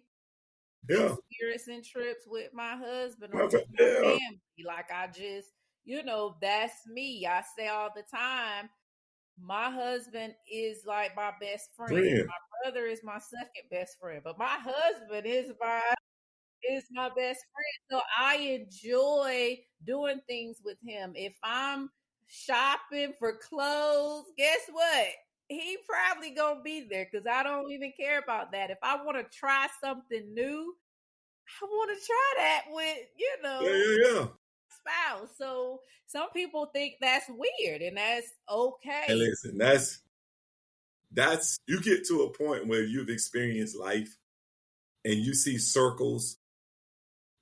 yeah, experiencing trips with my husband or my with my yeah, family. Like I just, that's me. I say all the time, my husband is like my best friend. friend. My brother is my second best friend, but my husband is my best friend. So I enjoy doing things with him. If I'm shopping for clothes, guess what? He probably gonna be there because I don't even care about that. If I want to try something new, I want to try that with, Yeah, yeah, yeah. spouse. So some people think that's weird, and that's And okay. listen, that's you get to a point where you've experienced life, and you see circles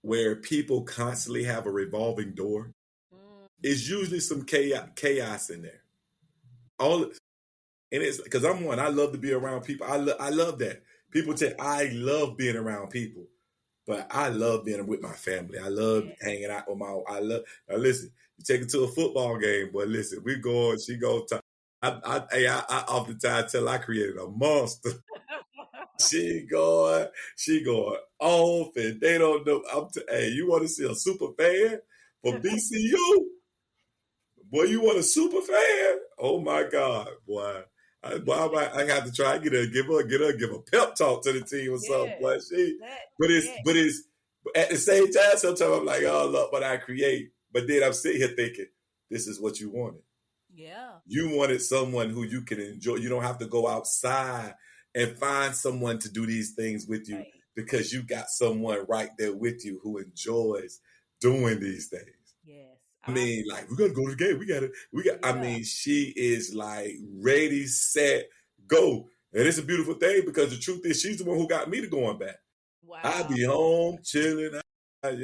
where people constantly have a revolving door. Mm, It's usually some chaos in there. All and it's because I'm one. I love to be around people. I love that. People say I love being around people, but I love being with my family. I love yeah. hanging out with my. I love now. Listen, you take it to a football game, but listen, we go. She go. I oftentimes tell I created a monster. She going, she going off, and they don't know. Hey, you want to see a super fan for BCU? Boy, you want a super fan? Oh my God, boy. I have to try give a pep talk to the team or something. Yeah. Boy, That yeah. but at the same time, sometimes I'm like, oh, look what I create. But then I'm sitting here thinking, this is what you wanted. Yeah. You wanted someone who you can enjoy. You don't have to go outside and find someone to do these things with you, Right. because you got someone right there with you who enjoys doing these things. Yes. I I mean, like, we gotta go to the game. I yeah. mean, she is like ready, set, go. And it's a beautiful thing, because the truth is, she's the one who got me to going back. I Wow. be home chilling. We're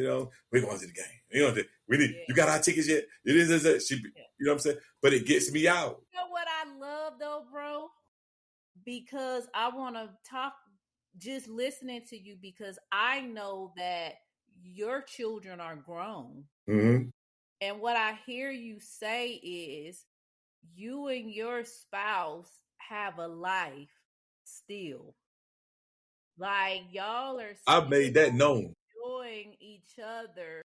going to the game. You Yeah. got our tickets yet? It is. Yeah. You know what I'm saying? But it gets me out. You know what I love though, bro? Because I want to talk, just listening to you, because I know that your children are grown. Mm-hmm. And what I hear you say is you and your spouse have a life still. Like y'all are I've still made that known. enjoying each other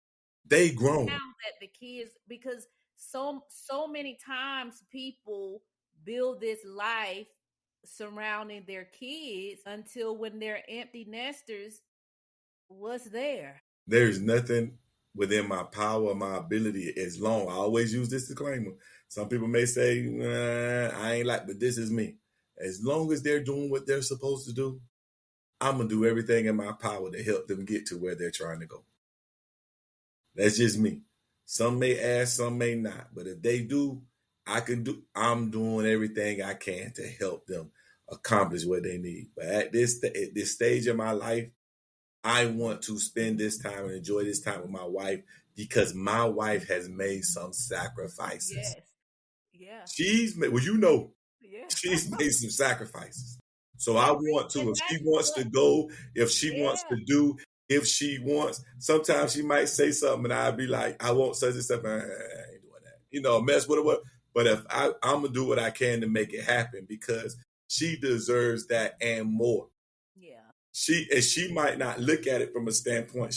They now grown. that the kids, because so many times people build this life surrounding their kids until when they're empty nesters, what's there? There's nothing within my power, my ability, as long. I always use this disclaimer. Some people may say, nah, I ain't like, but this is me. As long as they're doing what they're supposed to do, I'm gonna do everything in my power to help them get to where they're trying to go. That's just me. Some may ask, some may not. But if they do, I'm doing everything I can to help them accomplish what they need. But at this stage of my life, I want to spend this time and enjoy this time with my wife because my wife has made some sacrifices. Yes. Yeah. Well, you know, Yeah. she's made some sacrifices. So I And want to, and if she that's wants what to go, if she wants yeah. to do, if she wants, sometimes she might say something and I'd be like, I won't say this stuff. I ain't doing that. Mess with it. But if I'm going to do what I can to make it happen because she deserves that and more. Yeah. She might not look at it from a standpoint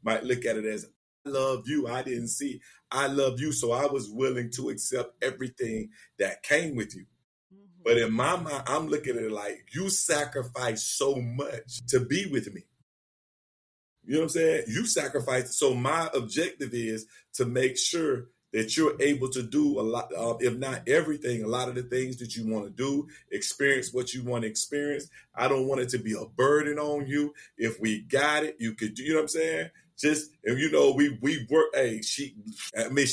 might look at it as I love you. I didn't see I love you, so I was willing to accept everything that came with you. But Mm-hmm. in my mind, I'm looking at it like you sacrificed so much to be with me. You know what I'm saying? You sacrificed. So my objective is to make sure that you're able to do a lot, if not everything, a lot of the things that you want to do, experience what you want to experience. I don't want it to be a burden on you. If we got it, you could do, you know what I'm saying? Just, and we work, hey, she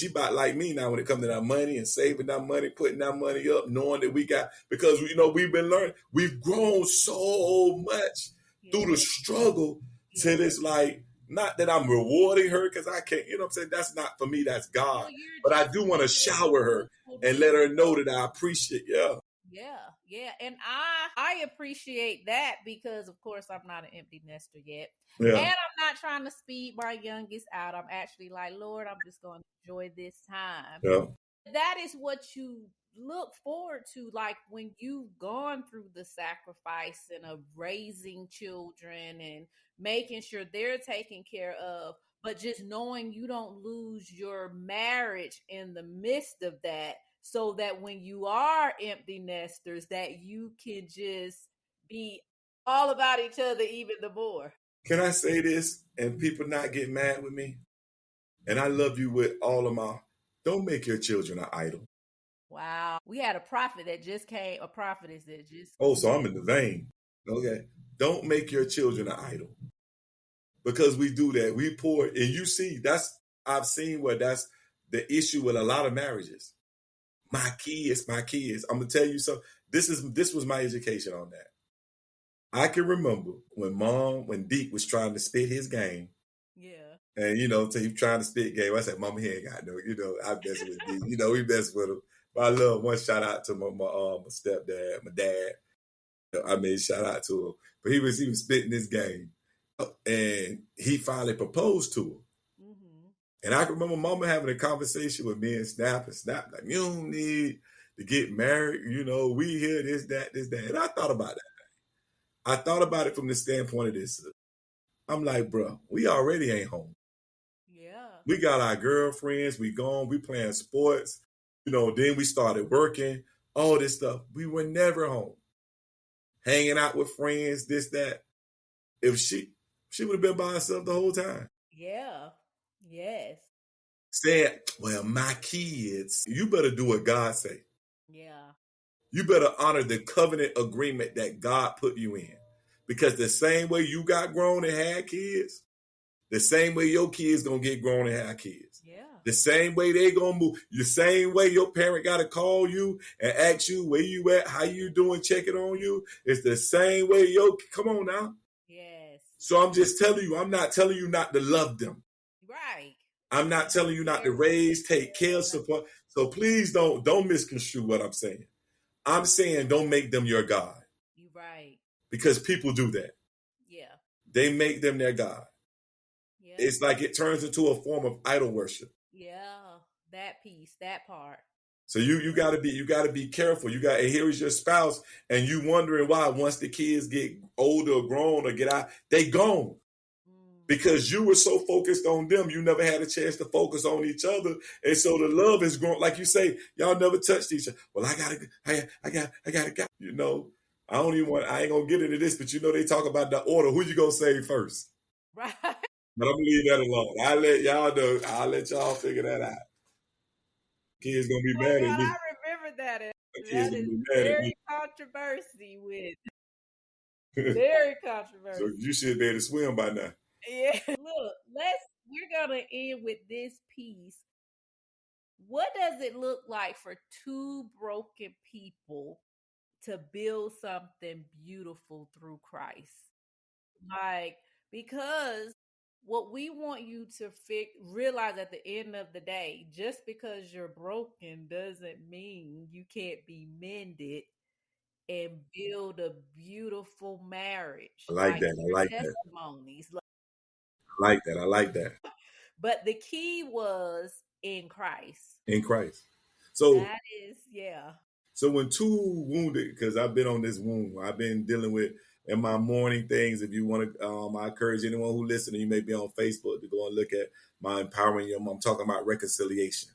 about like me now when it comes to that money and saving that money, putting that money up, knowing that we got, because, we've been learning, we've grown so much through the Yeah. struggle Yeah. till it's like, not that I'm rewarding her because I can't, you know what I'm saying? That's not for me, that's Well, God. you're But I just do want to making it shower her beautiful and to let her know know. that I appreciate, yeah. Yeah, yeah. And I appreciate that because of course I'm not an empty nester yet. And Yeah. I'm not trying to speed my youngest out. I'm actually like, Lord, I'm just going to enjoy this time. Yeah. That is what you look forward to, like when you've gone through the sacrifice and of raising children and making sure they're taken care of, but just knowing you don't lose your marriage in the midst of that, so that when you are empty nesters that you can just be all about each other even the more. Can I say this and people not get mad with me? And I love you with all of my, don't make your children an idol. Wow. We had a prophet that just came, a prophetess that just Oh, so came. I'm in the vein. Okay. Don't make your children an idol because we do that. We pour, and you see, I've seen where that's the issue with a lot of marriages. My kids, my kids. I'm gonna tell you something. This was my education on that. I can remember when Deke was trying to spit his game, Yeah. and so he trying to spit game. I said, "Mama, he ain't got no." I mess with Deke. We mess with him. But I love one shout out to my stepdad, my dad. I made shout out to him, but he was spitting his game, and he finally proposed to her. Mm-hmm. And I can remember Mama having a conversation with me and Snap like, you don't need to get married. We hear this, that, this, that. And I thought about that. I thought about it from the standpoint of this. I'm like, bro, we already ain't home. Yeah. We got our girlfriends. We gone. We playing sports. Then we started working. All this stuff. We were never home. Hanging out with friends, this, that. If she would have been by herself the whole time. Yeah. Yes. Saying, well, my kids, you better do what God say. Yeah. You better honor the covenant agreement that God put you in. Because the same way you got grown and had kids, the same way your kids gonna get grown and have kids. Yeah. The same way they gonna move. The same way your parent gotta call you and ask you where you at, how you doing, check it on you. It's the same way come on now. Yes. So I'm just telling you, I'm not telling you not to love them. Right. I'm not telling you not to raise, take care, support. So please don't misconstrue what I'm saying. I'm saying don't make them your God. You right. Because people do that. Yeah. They make them their God. Yeah. It's like it turns into a form of idol worship. Yeah. That piece, that part. So you gotta be careful. And here is your spouse, and you wondering why once the kids get older or grown or get out, they gone. Because you were so focused on them, you never had a chance to focus on each other, and so the love is grown. Like you say, y'all never touched each other. Well, I gotta. I don't even want. I ain't gonna get into this, but they talk about the order. Who you gonna save first? Right. But I'm gonna leave that alone. I'll let y'all know. I'll let y'all figure that out. Kids gonna be Oh my mad at God, me. I remember that. Kids That gonna is be mad at me. very controversy with very So controversial. you should be able to swim by now. Yeah. Look, we're gonna end with this piece. What does it look like for two broken people to build something beautiful through Christ? Like, because What we want you to realize at the end of the day, just because you're broken doesn't mean you can't be mended and build a beautiful marriage I like like that. I your like that. testimonies. I like that. I like that. But the key was in Christ. In Christ. So That is, yeah. So when two wounded, because I've been on this wound, I've been dealing with in my morning things. If you want to, I encourage anyone who listens, you may be on Facebook to go and look at my empowering your. I'm talking about reconciliation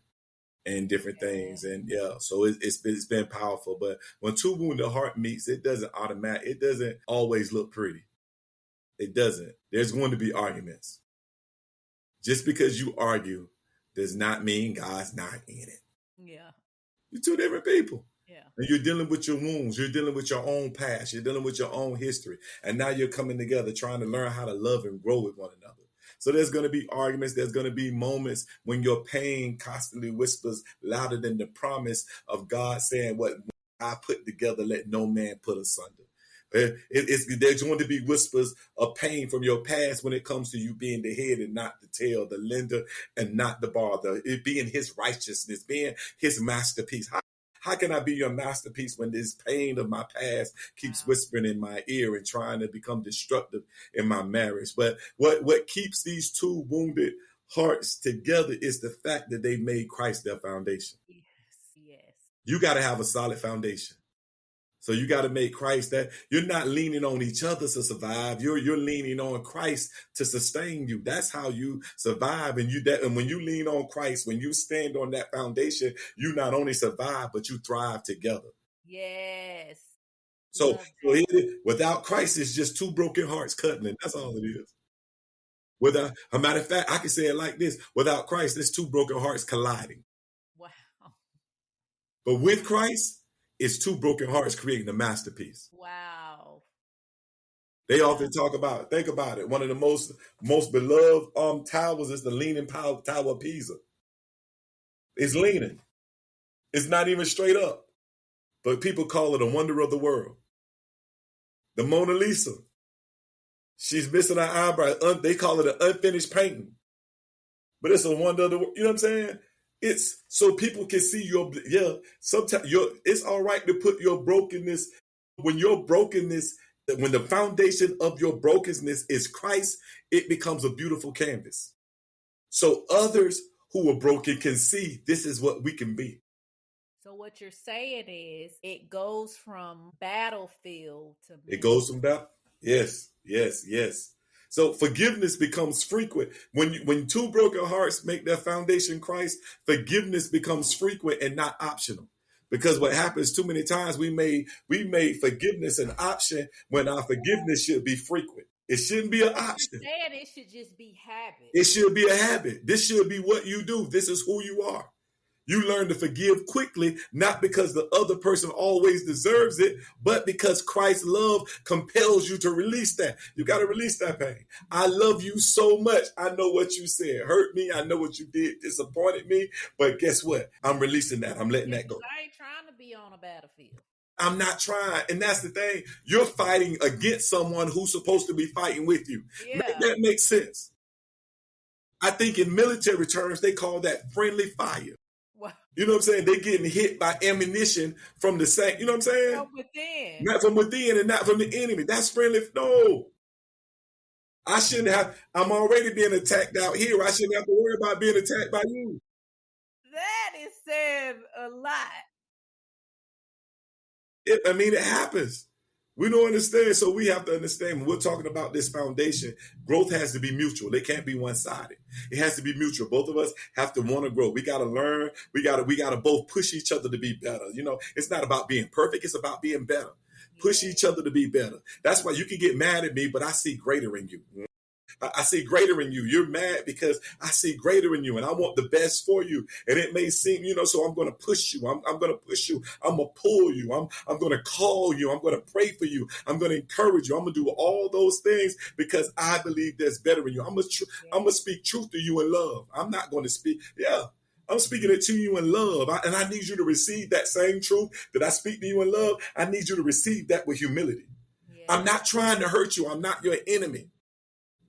and different things, and yeah, so it's been powerful. But when two wounded heart meets, it doesn't it doesn't always look pretty. It doesn't. There's going to be arguments. Just because you argue does not mean God's not in it. Yeah. You're two different people. Yeah. And you're dealing with your wounds. You're dealing with your own past. You're dealing with your own history. And now you're coming together trying to learn how to love and grow with one another. So there's going to be arguments. There's going to be moments when your pain constantly whispers louder than the promise of God saying, what I put together, let no man put asunder. There's going to be whispers of pain from your past when it comes to you being the head and not the tail, the lender and not the borrower, it being his righteousness, being his masterpiece. How can I be your masterpiece when this pain of my past keeps whispering in my ear and trying to become destructive in my marriage? But what keeps these two wounded hearts together is the fact that they made Christ their foundation. Yes. Yes. You got to have a solid foundation. So you got to make Christ that you're not leaning on each other to survive. You're leaning on Christ to sustain you. That's how you survive. And when you lean on Christ, when you stand on that foundation, you not only survive, but you thrive together. Yes. So without Christ, it's just two broken hearts cutting. That's all it is. Without a matter of fact, I can say it like this: without Christ, there's two broken hearts colliding. Wow. But with Christ, it's two broken hearts creating a masterpiece. Wow. They often talk about, think about it. One of the most beloved towers is the Leaning Tower of Pisa. It's leaning. It's not even straight up. But people call it a wonder of the world. The Mona Lisa. She's missing her eyebrow. They call it an unfinished painting. But it's a wonder of the world. You know what I'm saying? It's so people can see sometimes it's all right to put your brokenness, when the foundation of your brokenness is Christ, it becomes a beautiful canvas. So others who are broken can see this is what we can be. So what you're saying is it goes from battlefield to It goes from that. Yes. So forgiveness becomes frequent. When two broken hearts make their foundation Christ, forgiveness becomes frequent and not optional. Because what happens too many times, we made forgiveness an option when our forgiveness should be frequent. It shouldn't be an option. Saying it should just be habit. It should be a habit. This should be what you do. This is who you are. You learn to forgive quickly, not because the other person always deserves it, but because Christ's love compels you to release that. You got to release that pain. I love you so much. I know what you said hurt me. I know what you did disappointed me. But guess what? I'm releasing that. I'm letting that go. I ain't trying to be on a battlefield. I'm not trying. And that's the thing. You're fighting against someone who's supposed to be fighting with you. Yeah. That makes sense. I think in military terms, they call that friendly fire. You know what I'm saying? They're getting hit by ammunition from the same, you know what I'm saying? From within. Not from within and not from the enemy. That's friendly. No. I shouldn't have, I'm already being attacked out here. I shouldn't have to worry about being attacked by you. That is saying a lot. It happens. We don't understand, so we have to understand when we're talking about this foundation, growth has to be mutual. It can't be one-sided. It has to be mutual. Both of us have to want to grow. We got to learn. We got to both push each other to be better. You know, it's not about being perfect. It's about being better. Push each other to be better. That's why you can get mad at me, but I see greater in you. I see greater in you. You're mad because I see greater in you and I want the best for you. And it may seem, so I'm going to push you. I'm going to push you. I'm going to pull you. I'm going to call you. I'm going to pray for you. I'm going to encourage you. I'm going to do all those things because I believe there's better in you. I'm going to speak truth to you in love. I'm not going to speak. Yeah. I'm speaking it to you in love. And I need you to receive that same truth that I speak to you in love. I need you to receive that with humility. Yeah. I'm not trying to hurt you. I'm not your enemy.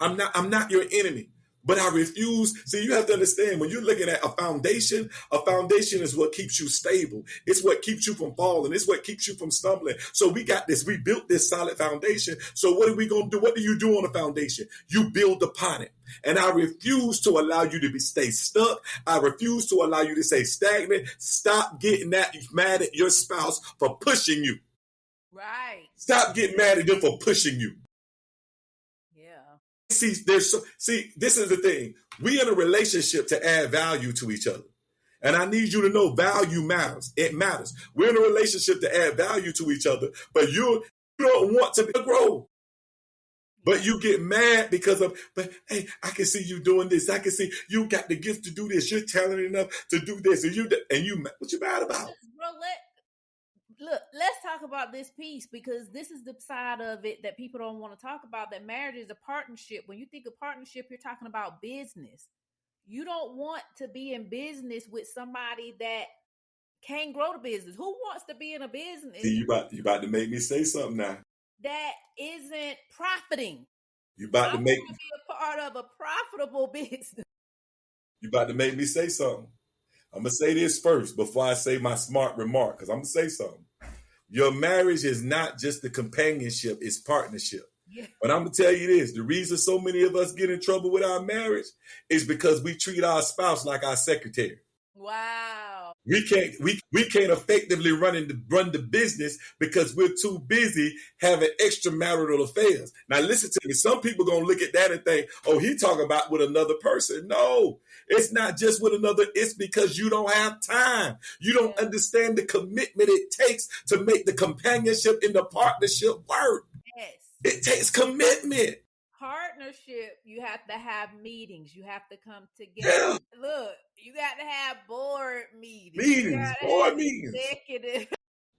I'm not your enemy. But I refuse. See, you have to understand when you're looking at a foundation is what keeps you stable. It's what keeps you from falling. It's what keeps you from stumbling. So we got this. We built this solid foundation. So what are we going to do? What do you do on a foundation? You build upon it. And I refuse to allow you to stay stuck. I refuse to allow you to stay stagnant. Stop getting mad at your spouse for pushing you. Right. Stop getting mad at them for pushing you. See, this is the thing. We in a relationship to add value to each other. And I need you to know value matters. It matters. We're in a relationship to add value to each other, but you don't want to grow. But you get mad because but hey, I can see you doing this. I can see you got the gift to do this. You're talented enough to do this. And what you mad about? Look, let's talk about this piece, because this is the side of it that people don't want to talk about, that marriage is a partnership. When you think of partnership, you're talking about business. You don't want to be in business with somebody that can't grow the business. Who wants to be in a business? See, you about to make me say something now. That isn't profiting. You about to make me be a part of a profitable business. You about to make me say something. I'm going to say this first before I say my smart remark, because I'm going to say something. Your marriage is not just the companionship, it's partnership. Yeah. But I'm going to tell you this. The reason so many of us get in trouble with our marriage is because we treat our spouse like our secretary. Wow. We can't effectively run the business because we're too busy having extramarital affairs. Now listen to me. Some people gonna look at that and think, oh, he talking about with another person. No, it's not just with another. It's because you don't have time. You don't understand the commitment it takes to make the companionship and the partnership work. Yes. It takes commitment. Partnership, you have to have meetings. You have to come together. Yeah. Look, you got to have board meetings. Board meetings. Executive.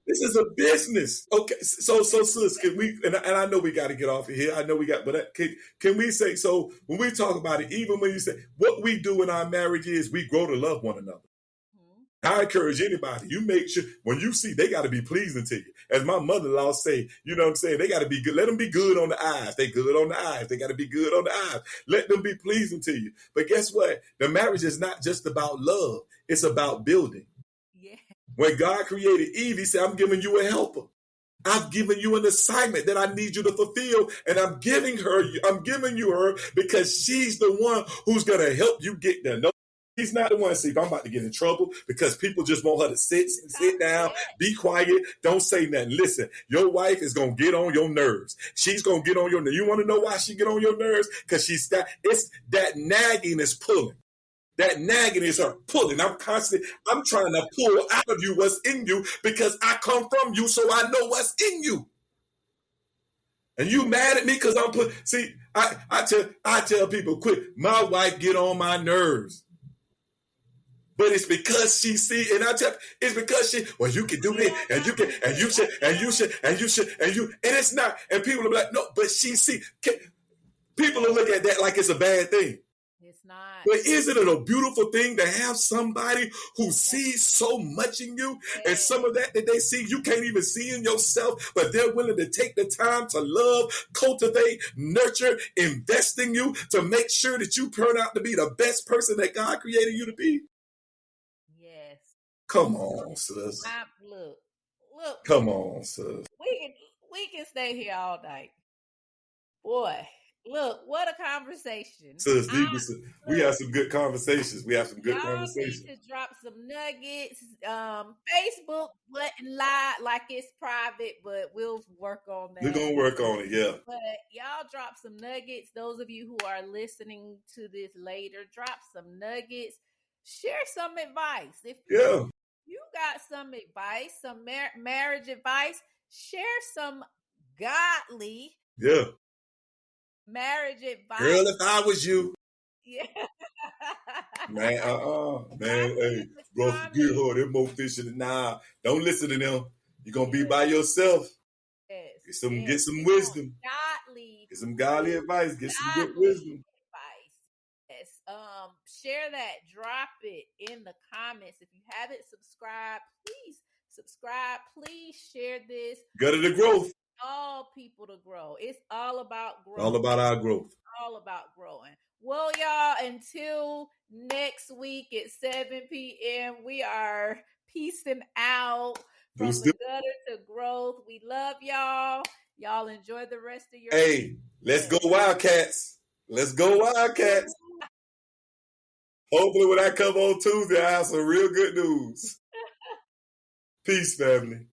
This is a business. Okay, so sis, can we? And I know we got to get off of here. I know we got, but can we say so? When we talk about it, even when you say what we do in our marriage is we grow to love one another. I encourage anybody, you make sure when you see they got to be pleasing to you. As my mother-in-law say, you know what I'm saying? They got to be good. Let them be good on the eyes. They good on the eyes. They got to be good on the eyes. Let them be pleasing to you. But guess what? The marriage is not just about love. It's about building. Yeah. When God created Eve, he said, I'm giving you a helper. I've given you an assignment that I need you to fulfill, and I'm giving you her because she's the one who's going to help you get there. No, he's not the one. See, I'm about to get in trouble because people just want her to sit down, be quiet, don't say nothing. Listen, your wife is going to get on your nerves. She's going to get on your nerves. You want to know why she get on your nerves? Because it's that nagging is pulling. That nagging is her pulling. I'm trying to pull out of you what's in you because I come from you, so I know what's in you. And you mad at me because I tell people, quit. My wife get on my nerves. But it's because she see, and it's because you can do this, and you should, and it's not. And people are like, no, but she see. People will look at that like it's a bad thing. It's not. But isn't it a beautiful thing to have somebody who sees so much in you, and some of that they see you can't even see in yourself, but they're willing to take the time to love, cultivate, nurture, invest in you to make sure that you turn out to be the best person that God created you to be? Yes. Come on, sis. Look. Come on, sis. We can stay here all night. Boy, look, what a conversation. Sis, we have some good conversations. We have some good conversations. Need to drop some nuggets. Facebook wouldn't lie like it's private, but we'll work on that. We're going to work on it, yeah. But y'all drop some nuggets. Those of you who are listening to this later, drop some nuggets. Share some advice. If you got some advice, some marriage advice, share some godly marriage advice. Girl, if I was you. Yeah. Man, hey, bro, get her. They're more fishing. Nah, don't listen to them. You're going to be by yourself. Yes. Get some wisdom. Get some godly advice. Get some good wisdom. Yes. Share that. Drop it in the comments. If you haven't subscribed, please subscribe. Please share this. Go to the growth. All people to grow. It's all about growth. All about our growth. all about growing. Well, y'all, until next week at 7 p.m., we are peacing out from the gutter to growth. We love y'all. Y'all enjoy the rest of your Hey, let's go Wildcats. Let's go Wildcats. Hopefully when I come on Tuesday, I have some real good news. Peace, family.